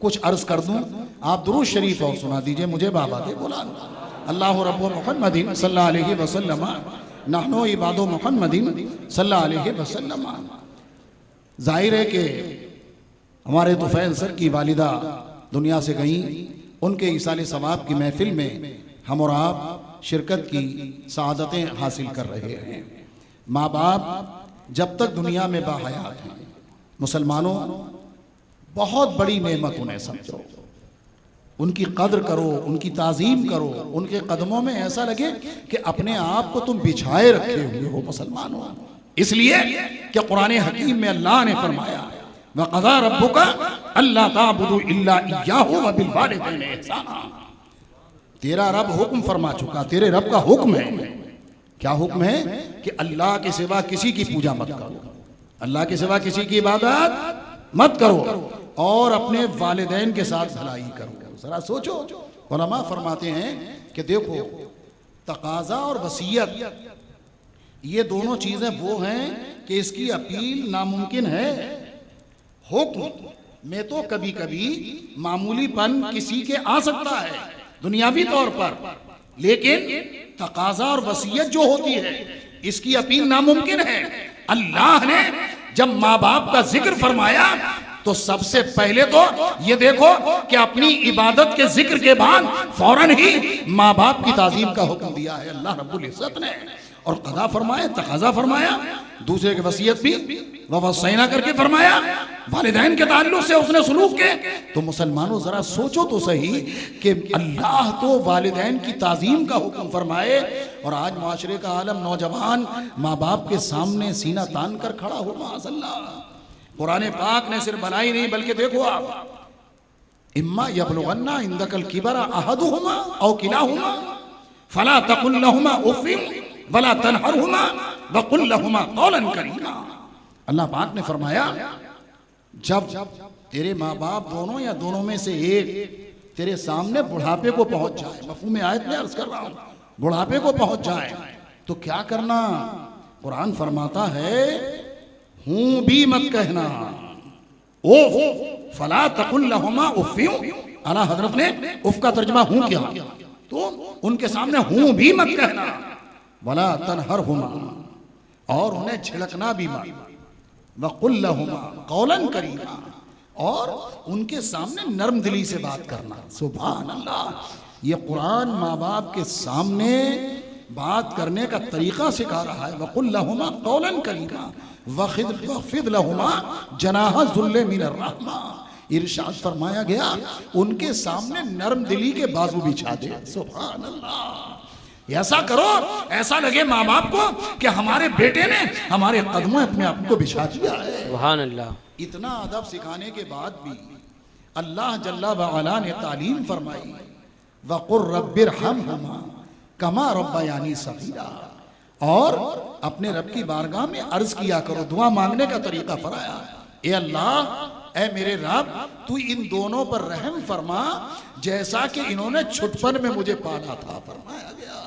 कुछ अर्ज कर दूं, आप दुरूद शरीफ और सुना दीजिए मुझे बाबा के बुलान। अल्लाह रब्बु मुहम्मदिन सल्लल्लाहु अलैहि वसल्लम नहनु इबादु मुहम्मदिन सल्लल्लाहु अलैहि वसल्लम। जाहिर है कि हमारे तुफैल सर की वालिदा दुनिया से गई, उनके इसाले सवाब की महफिल में हम और आप शिरकत की सआदतें हासिल कर रहे हैं। माँ बाप जब तक दुनिया में बाहयात हैं, मुसलमानों बहुत बड़ी नेमत उन्हें समझो, उनकी कद्र करो, उनकी ताज़ीम करो, उनके कदमों में ऐसा लगे कि अपने आप को तुम बिछाए रखे हुए हो मुसलमानों। इसलिए कि कुरान हकीम में अल्लाह ने फरमाया वक़ज़ा रब्बुका अल्ला ताबुदू इल्ला इय्याहु व बिल वालिदैनि इहसाना। तेरा रब हुक्म फरमा चुका, तेरे रब का हुक्म है। क्या हुक्म है? कि अल्लाह के सिवा किसी की पूजा मत करो, अल्लाह के सिवा किसी की इबादत मत करो, और अपने वालिदैन के साथ भलाई करो। जरा सोचो, उलमा फरमाते हैं कि देखो तकाजा और वसीयत ये दोनों चीजें वो हैं कि इसकी अपील नामुमकिन है। हुक्म में तो कभी कभी मामूलीपन किसी के आ सकता है दुनियावी तौर पर, लेकिन तकाजा और वसीयत जो होती है इसकी अपील नामुमकिन है। अल्लाह ने जब माँ बाप का जिक्र फरमाया तो सबसे पहले तो ये देखो कि अपनी इबादत के जिक्र के बाद फौरन ही माँ बाप की ताजीम का हुक्म दिया है अल्लाह रब्बुल इज्जत ने, और कदा फरमाया, तकाजा फरमाया, दूसरे की वसीयत भी ववसैना करके फरमाया, वालिदैन के ताल्लुक से उसने सलूक के। तो मुसलमानों जरा सोचो तो सही कि अल्लाह तो वालिदैन की ताजीम का हुक्म फरमाए, और आज माशरे का आलम नौजवान माँ बाप के सामने सीना तान कर खड़ा हो। माज़अल्लाह, कुरान पाक ने सिर्फ बनाई नहीं बल्कि देखो आप, इम्मा यबलुगन्ना इंदकल किबरा अहदुहुमा औ किलाहुमा फला तकुल लहुमा उफ़्फ़िन वला तनहरहुमा वकुल लहुमा कौलन करीमा। अल्लाह पाक ने फरमाया जब तेरे माँ बाप दोनों या दोनों में से एक तेरे सामने बुढ़ापे को पहुंच जाए, मफ़हूम आयत में अर्ज कर रहा हूं, बुढ़ापे को पहुंच जाए तो क्या करना? कुरान फरमाता है हूं भी मत कहना, फला तकुल लहुमा उफ़्फ़िन। आला हजरत ने उफ़ का तर्जुमा हूं किया, तो उनके सामने हूं भी मत कहना, वला तनहरहुमा, और उन्हें झिड़कना भी मत, वकुल लहुमा कौलन करीमा, और उनके सामने नरम दिली से बात करना। सुभान अल्लाह, ये कुरान माँ बाप के सामने बात करने का तरीका सिखा रहा है। वकुल लहुमा कौलन करीमा वखफिद लहुमा जनाह ज़ुल्ल मिनर रहमा। इरशाद फरमाया गया उनके सामने नरम दिली के बाजू बिछा दे। सुभान अल्लाह, ऐसा करो ऐसा लगे माँ बाप को कि हमारे बेटे ने हमारे कदमों अपने आप को बिछा दिया है। सुभान अल्लाह। इतना अदब सिखाने के बाद भी अल्लाह जल्ला वअला ने तालीम फरमाई, वक़ुर रब्बिरहम्हुमा कमा रब्बयानी सगीरा, और अपने रब की बारगाह में अर्ज किया करो, दुआ मांगने का तरीका फराया। ए अल्लाह, ए मेरे रब, तू इन दोनों पर रहम फरमा जैसा कि इन्होंने छुटपन में मुझे पाला था। फरमाया गया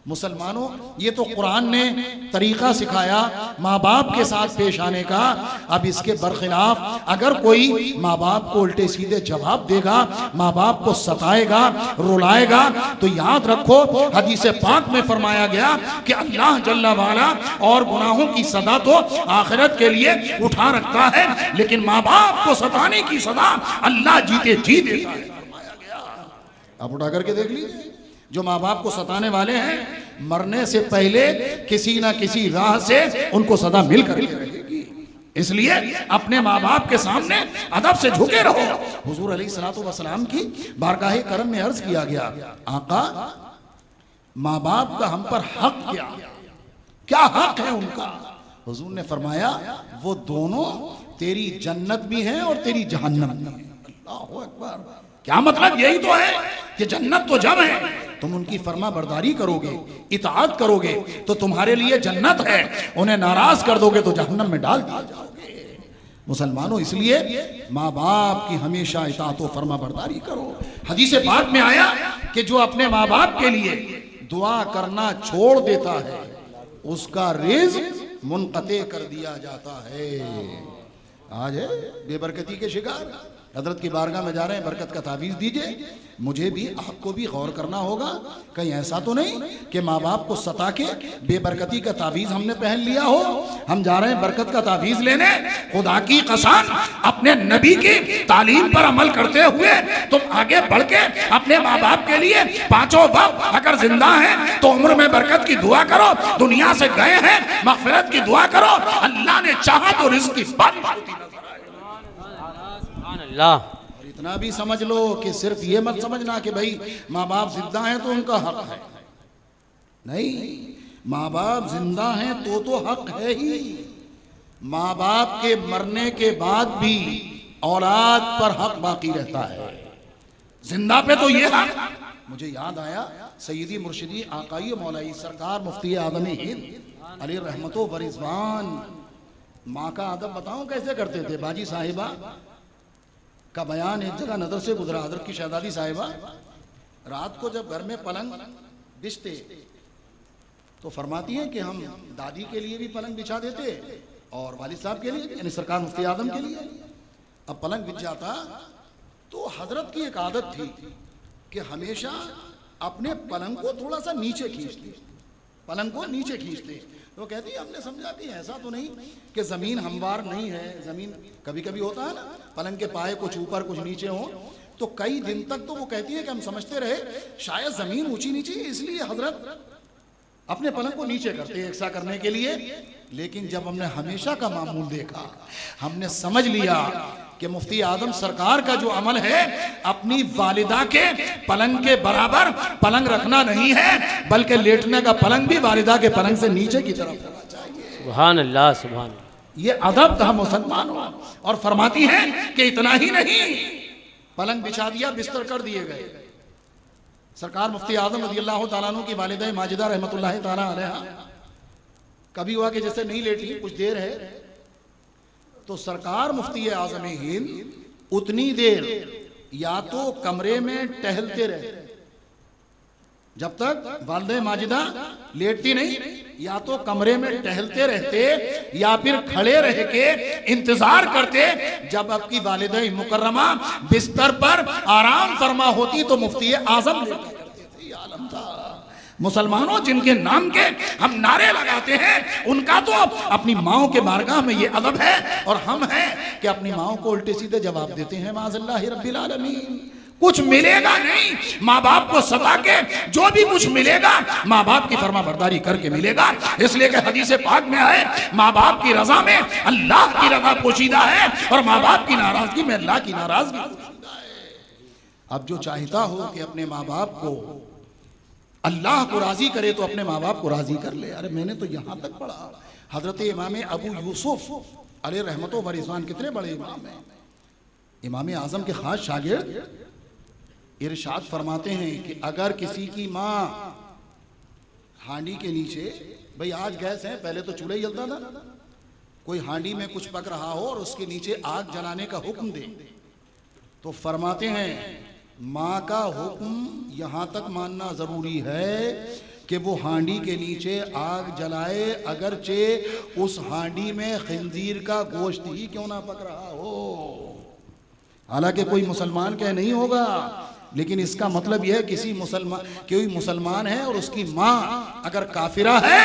मुसलमानों, ये तो कुरान ने तरीका सिखाया माँ बाप के साथ पेश आने का। अब इसके बरखिलाफ अगर कोई माँ बाप को उल्टे सीधे जवाब देगा, माँ बाप को सताएगा, रुलाएगा, तो याद रखो हदीस पाक में फरमाया गया कि अल्लाह जल्ला वाला और गुनाहों की सदा तो आखिरत के लिए उठा रखता है, लेकिन माँ बाप को सताने की सदा अल्लाह जीते जी देता है। फरमाया गया, आप उठा करके देख लीजिए, जो माँ बाप को सताने वाले हैं मरने से पहले किसी ना किसी राह से उनको सदा मिल कर रहेगी। इसलिए अपने माँ बाप के सामने अदब से झुके रहो। हुजूर अलैहिस्सलातु वस्सलाम की बारगाह करम में अर्ज किया गया, आका माँ बाप का हम पर हक क्या हक है उनका? हुजूर ने फरमाया वो दोनों तेरी जन्नत भी हैं और तेरी जहन्नम भी है। अल्लाहु अकबर। क्या मतलब? यही तो है कि जन्नत तो जब है तुम उनकी फर्मा बरदारी करोगे, इताअत करोगे तो तुम्हारे लिए जन्नत है, उन्हें नाराज कर दोगे तो जहन्नम में डाल दिया जाओगे। मुसलमानों, इसलिए माँ बाप की हमेशा इताअत और फर्मा बरदारी करो। हदीस पाक में आया कि जो अपने माँ बाप के लिए दुआ करना छोड़ देता है उसका रिज़्क़ मुनक़ते कर दिया जाता है। आज है बेबरकती के शिकार, हजरत की बारगाह में जा रहे हैं, बरकत का तावीज़ दीजिए। मुझे भी आपको भी गौर करना होगा, कहीं ऐसा तो नहीं कि माँ बाप को सता के बेबरकती का तावीज़ हमने पहन लिया हो। हम जा रहे हैं बरकत का तावीज़ लेने, खुदा की कसम अपने नबी की तालीम पर अमल करते हुए तुम आगे बढ़ के अपने माँ बाप के लिए पांचों वक्त अगर जिंदा है तो उम्र में बरकत की दुआ करो, दुनिया से गए हैं मग़फ़िरत की दुआ करो, अल्लाह ने चाहा तो रिज़्क़ की बारिश होती नजर अल्लाह। और इतना भी समझ लो कि सिर्फ ये मत समझना कि भाई माँ बाप जिंदा हैं तो उनका हक है। नहीं, माँ बाप जिंदा हैं तो हक है ही। माँ बाप के मरने के बाद भी औलाद पर हक बाकी रहता है, जिंदा पे तो ये हक। मुझे याद आया सैयदी मुर्शिदी आकाई मौलाई सरकार मुफ्ती आदम हिंद अली रहमतो व रिज़वान, माँ का अदब बताऊं कैसे करते थे। बाजी साहिबा का बयान एक जगह नजर से गुजरा। हजरत की शहजादी साहिबा रात को जब घर में पलंग बिछते तो फरमाती हैं कि हम दादी के लिए भी पलंग बिछा देते और वालिद साहब के लिए, यानी सरकार मुफ्ती आदम के लिए। अब पलंग बिछ जाता तो हजरत की एक आदत थी कि हमेशा अपने पलंग को थोड़ा सा नीचे खींचते, पलंग को नीचे खींचते। तो कहती है हमने समझा कि ऐसा तो नहीं कि ज़मीन हमवार नहीं है, ज़मीन कभी कभी होता है ना, पलंग के पाए कुछ ऊपर कुछ नीचे हो, तो कई दिन तक तो वो कहती है कि हम समझते रहे शायद ज़मीन ऊंची नीची, इसलिए हजरत अपने पलंग को नीचे करते एकसा करने के लिए। लेकिन जब हमने हमेशा का मामूल देखा, हमने समझ लिया कि मुफ्ती आदम सरकार का जो अमल है अपनी वालिदा के पलंग के बराबर पलंग रखना नहीं है, बल्कि लेटने का पलंग भी वालिदा के पलंग से नीचे की तरफ होना चाहिए। सुभान अल्लाह, सुभान। ये अदब था मुसलमानों। और फरमाती है कि इतना ही नहीं, पलंग बिछा दिया, बिस्तर कर दिए गए। सरकार मुफ्ती आदम रज़ियल्लाहु ताला अन्हु की वालिदा माजिदा रहमतुल्लाहि ताला अलैहा कभी हुआ कि जैसे नहीं लेटी, कुछ देर है तो सरकार मुफ्ती आज़म हिंद उतनी देर या तो कमरे में टहलते रहे जब तक वालिदा माजिदा लेटती नहीं, या तो कमरे में टहलते रहते या फिर खड़े रह के इंतजार करते जब आपकी वालिदा मुकर्रमा बिस्तर पर आराम फरमा होती तो मुफ्ती आज़म लेटा करते थे। ये आलम था। मुसलमानों जिनके नाम के हम नारे लगाते हैं उनका तो अपनी माओ के बारगाह में ये अदब है, और हम हैं कि अपनी माओ को उल्टे सीधे जवाब देते हैं माज़ल्लाहि रब्बिल आलमीन। कुछ मिलेगा नहीं, माँ बाप को सता के जो भी कुछ मिलेगा माँ बाप की फरमा बरदारी करके मिलेगा। इसलिए कि हदीस पाक में आए माँ बाप की रजा में अल्लाह की रजा पोशीदा है और माँ बाप की नाराजगी में अल्लाह की नाराजगी पोशीदा है। अब जो चाहता हो कि अपने माँ बाप को अल्लाह को राजी करे तो अपने माँ बाप को राजी कर ले। अरे मैंने तो यहाँ तक पढ़ा, हजरत इमाम अबू यूसुफ अलैहि रहमतो व रिज़वान कितने बड़े इमाम हैं, इमाम आजम के खास शागिर्द इरशाद फरमाते हैं कि अगर किसी की माँ हांडी के नीचे, भाई आज गैस है, पहले तो चूल्हा ही जलता था, कोई हांडी में कुछ पक रहा हो और उसके नीचे आग जलाने का हुक्म दे, तो फरमाते हैं माँ का हुक्म यहाँ तक मानना जरूरी है कि वो हांडी के नीचे आग जलाए, अगरचे उस हांडी में खिंजीर का गोश्त ही क्यों ना पक रहा हो। हालांकि कोई मुसलमान कह नहीं होगा, लेकिन इसका मतलब यह है कोई मुसलमान है और उसकी माँ अगर काफिरा है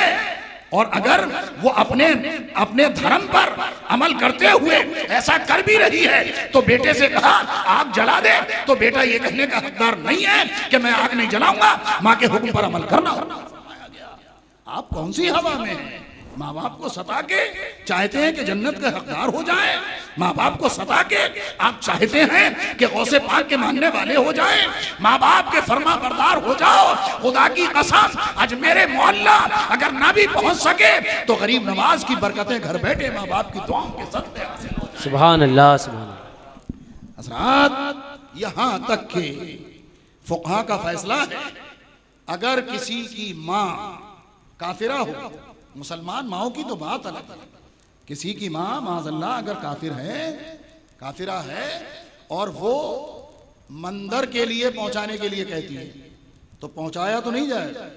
और अगर वो अपने धर्म पर अमल करते हुए ऐसा कर भी रही है तो बेटे से कहा आग जला दे, तो बेटा ये कहने का हकदार नहीं है कि मैं आग नहीं जलाऊंगा, माँ के हुक्म पर अमल करना होगा। आप कौन सी हवा में हैं? माँ बाप को सता के चाहते हैं कि जन्नत के हकदार हो जाए, माँ बाप को सता के आप चाहते हैं कि गौसे पाक के मानने वाले हो जाएं, माँ बाप के फरमा बरदार हो जाओ। खुदा की कसम आज मेरे मोहल्ला अगर ना भी पहुंच सके तो गरीब नवाज की बरकतें घर बैठे माँ बाप की दुआओं के सदक़े हासिल हो। सुभान अल्लाह, सुभान अल्लाह। हज़रात यहाँ तक के फुक़हा का फैसला है अगर किसी की माँ काफिरा हो, मुसलमान माओ की तो बात अलग है, किसी की माँ माज़अल्लाह अगर काफिरा है और वो मंदिर के लिए पहुंचाने के लिए कहती है तो पहुंचाया तो नहीं जाएगा।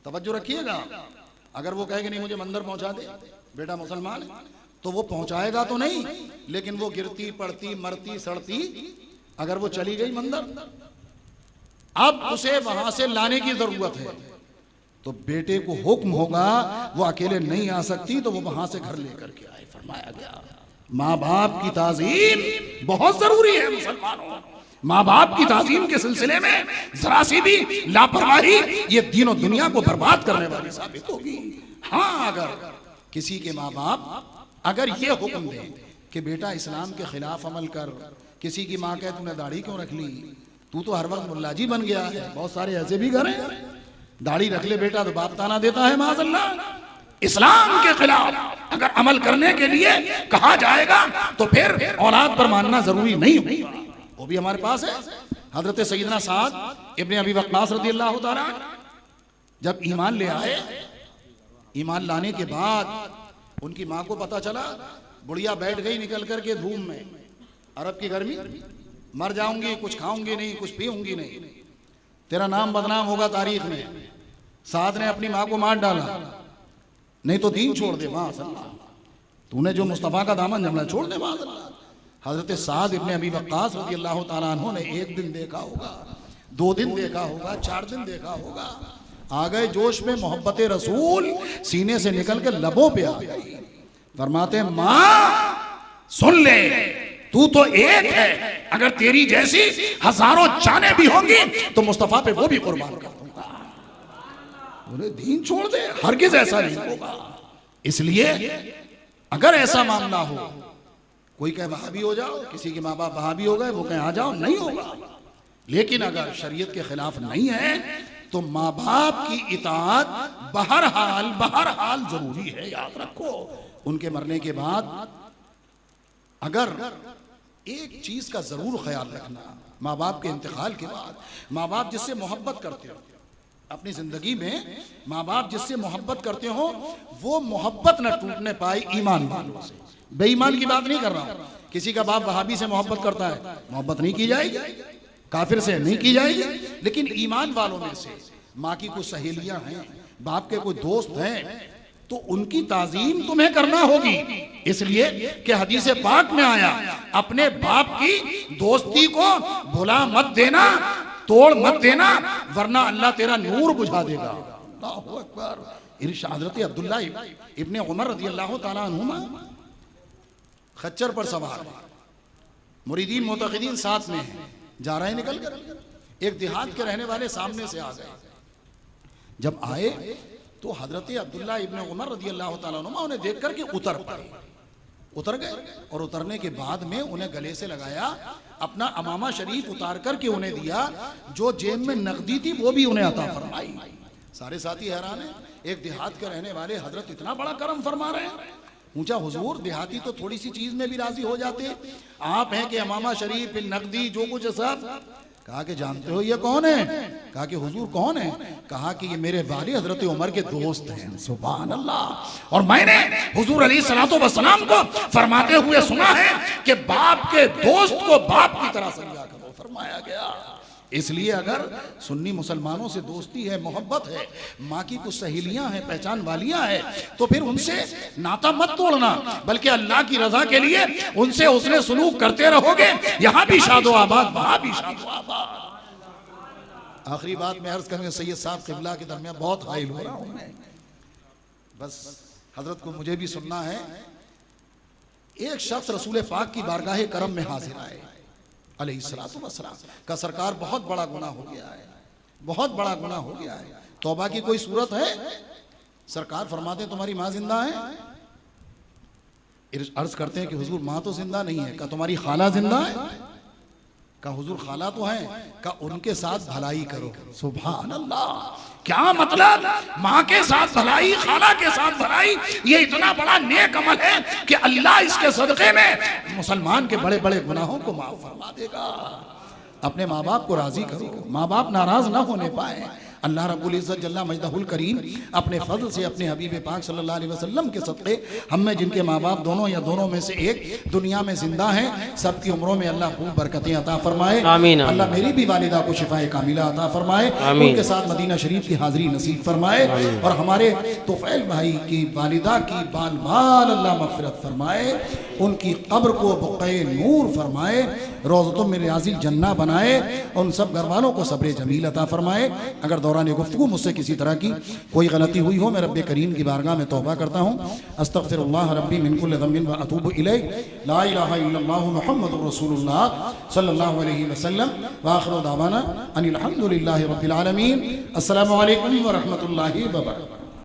तवज्जो रखिएगा, अगर वो कहेगी नहीं मुझे मंदिर पहुंचा दे, बेटा मुसलमान तो वो पहुंचाएगा तो नहीं, लेकिन वो गिरती पड़ती मरती सड़ती अगर वो चली गई मंदिर, अब उसे वहां से लाने की जरूरत है तो बेटे को हुक्म होगा वो अकेले नहीं आ सकती तो वो वहां से घर लेकर के आए। फरमाया गया माँ बाप की ताजीम बहुत जरूरी है मुसलमानों। माँ बाप की ताजीम के सिलसिले में जरा सी भी लापरवाही ये दीन और दुनिया को बर्बाद करने वाली साबित होगी। हाँ, अगर किसी के माँ बाप अगर ये हुक्म दे कि बेटा इस्लाम के खिलाफ अमल कर, किसी की माँ कहे तूने दाढ़ी क्यों रख ली, तू तो हर वक्त मुल्ला जी बन गया है, बहुत सारे ऐसे भी घर हैं, दाढ़ी रख ले बेटा तो बाप ताना देता है माज़अल्लाह। इस्लाम के खिलाफ अगर अमल करने के लिए कहा जाएगा तो फिर औलाद पर मानना जरूरी नहीं होगा। वो भी हमारे पास है। हजरत सैयदना साद इब्ने अबी वक्कास रज़ियल्लाहु ताला जब ईमान ले आए, ईमान लाने के बाद उनकी माँ को पता चला, बुढ़िया बैठ गई निकल करके धूम में, अरब की गर्मी, मर जाऊंगी, कुछ खाऊंगी नहीं, कुछ पीऊंगी नहीं, तेरा नाम बदनाम होगा तारीख में। साद ने अपनी माँ को मार डाला, नहीं तो दीन छोड़ दे, माज़अल्लाह तूने जो मुस्तफ़ा का दामन जमना छोड़ दे माज़अल्लाह। हजरत साद इब्ने अबी वक्कास रज़ियल्लाहु ताला अन्हु ने एक दिन देखा होगा, 2 दिन देखा होगा, 4 दिन देखा होगा, आ गए जोश में, मोहब्बत रसूल सीने से निकल के लबों पे आ गई। फरमाते माँ सुन ले, तू तो एक है, अगर तेरी जैसी हजारों जाने भी होंगी तो मुस्तफा पे वो भी कुर्बान कर दूंगा। उन्हें दीन छोड़ दे, हरगिज ऐसा नहीं होगा। इसलिए अगर ऐसा मामला हो, कोई कहे वहाबी हो जाओ, किसी के माँ बाप वहाबी हो गए, वो कहे आ जाओ, नहीं होगा। लेकिन अगर शरीयत के खिलाफ नहीं है तो माँ बाप की इताअत बहरहाल जरूरी है, याद रखो। उनके मरने के बाद अगर एक चीज का जरूर ख्याल रखना, माँ बाप के इंतकाल के बाद माँ बाप जिससे मोहब्बत करते हो अपनी जिंदगी में, माँ बाप जिससे मोहब्बत करते हो वो मोहब्बत न टूटने पाए ईमान वालों से। बेईमान की बात नहीं कर रहा हूं, किसी का बाप वहाबी से मोहब्बत करता है, मोहब्बत नहीं की जाएगी, काफिर से नहीं की जाएगी, लेकिन ईमान वालों में से माँ की कुछ सहेलियां हैं, बाप के कोई दोस्त हैं, तो उनकी ताजीम तुम्हें करना होगी। इसलिए कि हदीस पाक में आया, अपने बाप की दोस्ती को भुला मत देना, तोड़ मत देना वरना अल्लाह तेरा नूर बुझा देगा। अल्लाहू अकबर। हज़रत अब्दुल्ला इब्ने उमर रज़ी अल्लाह ताला अन्हुमा खच्चर पर सवार, मुरीदीन मुतक़िदीन साथ में हैं, जा रहे निकल कर, एक देहात के रहने वाले सामने से आ गए। जब आए तो हजरत अब्दुल्ला इब्ने उमर रज़ी अल्लाह ताला अन्हुमा उन्हें देख कर के उतर गए और उतरने के बाद में उन्हें गले से लगाया, अपना अमामा शरीफ उतार करके उन्हें दिया, जो जेब में नकदी थी वो भी उन्हें अता फरमाई। सारे साथी हैरान हैं, एक देहात के रहने वाले हजरत इतना बड़ा करम फरमा रहे हैं। पूछा हुजूर देहाती तो थोड़ी सी चीज में भी राजी हो जाते, आप हैं कि अमामा शरीफ नकदी जो कुछ सब। कहा कि जानते हो ये कौन है? कहा कि हुजूर कौन है? कहा कि ये मेरे वाली हजरत उमर के दोस्त हैं। सुभान अल्लाह। और मैंने हुजूर अलैहिस्सलातु वस्सलाम को फरमाते हुए सुना है कि बाप के दोस्त को बाप की तरह समझा करो, फरमाया गया। इसलिए अगर सुन्नी मुसलमानों से दोस्ती है, मोहब्बत है, माँ की कुछ सहेलियां हैं, पहचान वालियां हैं, तो फिर उनसे नाता मत तोड़ना, बल्कि अल्लाह की रजा के लिए उनसे उसने सलूक करते रहोगे, यहाँ भी शादो आबाद वहाँ भी शादो आबाद। आखिरी बात मैं अर्ज करूंगा, सैयद साहब क़िबला के दरमियान बहुत हाइल हो रहा हूँ मैं, बस हजरत को मुझे भी सुनना है। एक शख्स रसूल पाक की बारगाह करम में हाजिर आए अलैहिस्सलातु वस्सलाम का, सरकार बहुत बड़ा गुनाह हो गया है, बहुत बड़ा गुनाह हो गया है, तौबा की कोई सूरत है? सरकार फरमाते हैं तुम्हारी माँ जिंदा है? अर्ज करते हैं कि हुजूर माँ तो जिंदा नहीं है। का तुम्हारी खाला जिंदा है? का हुजूर खाला तो है। का उनके साथ भलाई करो। सुभान अल्लाह। क्या मतलब? माँ के साथ भलाई, खाला के साथ भलाई, ये इतना बड़ा नेक अमल है कि अल्लाह इसके सदक़े में मुसलमान के बड़े बड़े गुनाहों को माफ फरमा देगा। अपने माँ बाप को राजी करो, माँ बाप नाराज ना होने पाए। अल्लाह रब्बुल इज़्ज़त जल्ला मजदहुल करीम अपने फजल से अपने हबीब पाक सल्लल्लाहु अलैहि वसल्लम के सदक़े हम में जिनके माँ बाप दोनों या दोनों में से एक दुनिया में जिंदा हैं, सबकी उम्रों में अल्लाह खूब बरकतें अता फरमाए। आमीन। अल्लाह मेरी भी वालिदा को शिफाए कामिला अता फरमाए, उनके साथ मदीना शरीफ की हाज़िरी नसीब फरमाए, और हमारे तोफ़ैल भाई की वालिदा की बाल बाल अल्लाह मग़फ़िरत फरमाए, उनकी कब्र को बुक़ए नूर फरमाए, रोज़तुम मिन रियाज़िल जन्नह बनाए, उन सब घर वालों को सब्र जमील अता फरमाए। अगर दौरान गुफ्तगू मुझसे किसी तरह की कोई गलती हुई हो, मैं रब्बे करीम की बारगाह में तौबा करता हूँ। अस्तग़फ़िरुल्लाह रब्बी मिन कुल्लि ज़ंबिन व अतूबु इलैहि, ला इलाहा इल्लल्लाहु मुहम्मदुर रसूलुल्लाह सल्लल्लाहु अलैहि वसल्लम, व आखिरु दावाना अनिल हम्दुलिल्लाहि रब्बिल आलमीन। अस्सलामु अलैकुम व रहमतुल्लाहि व बरकातुहू।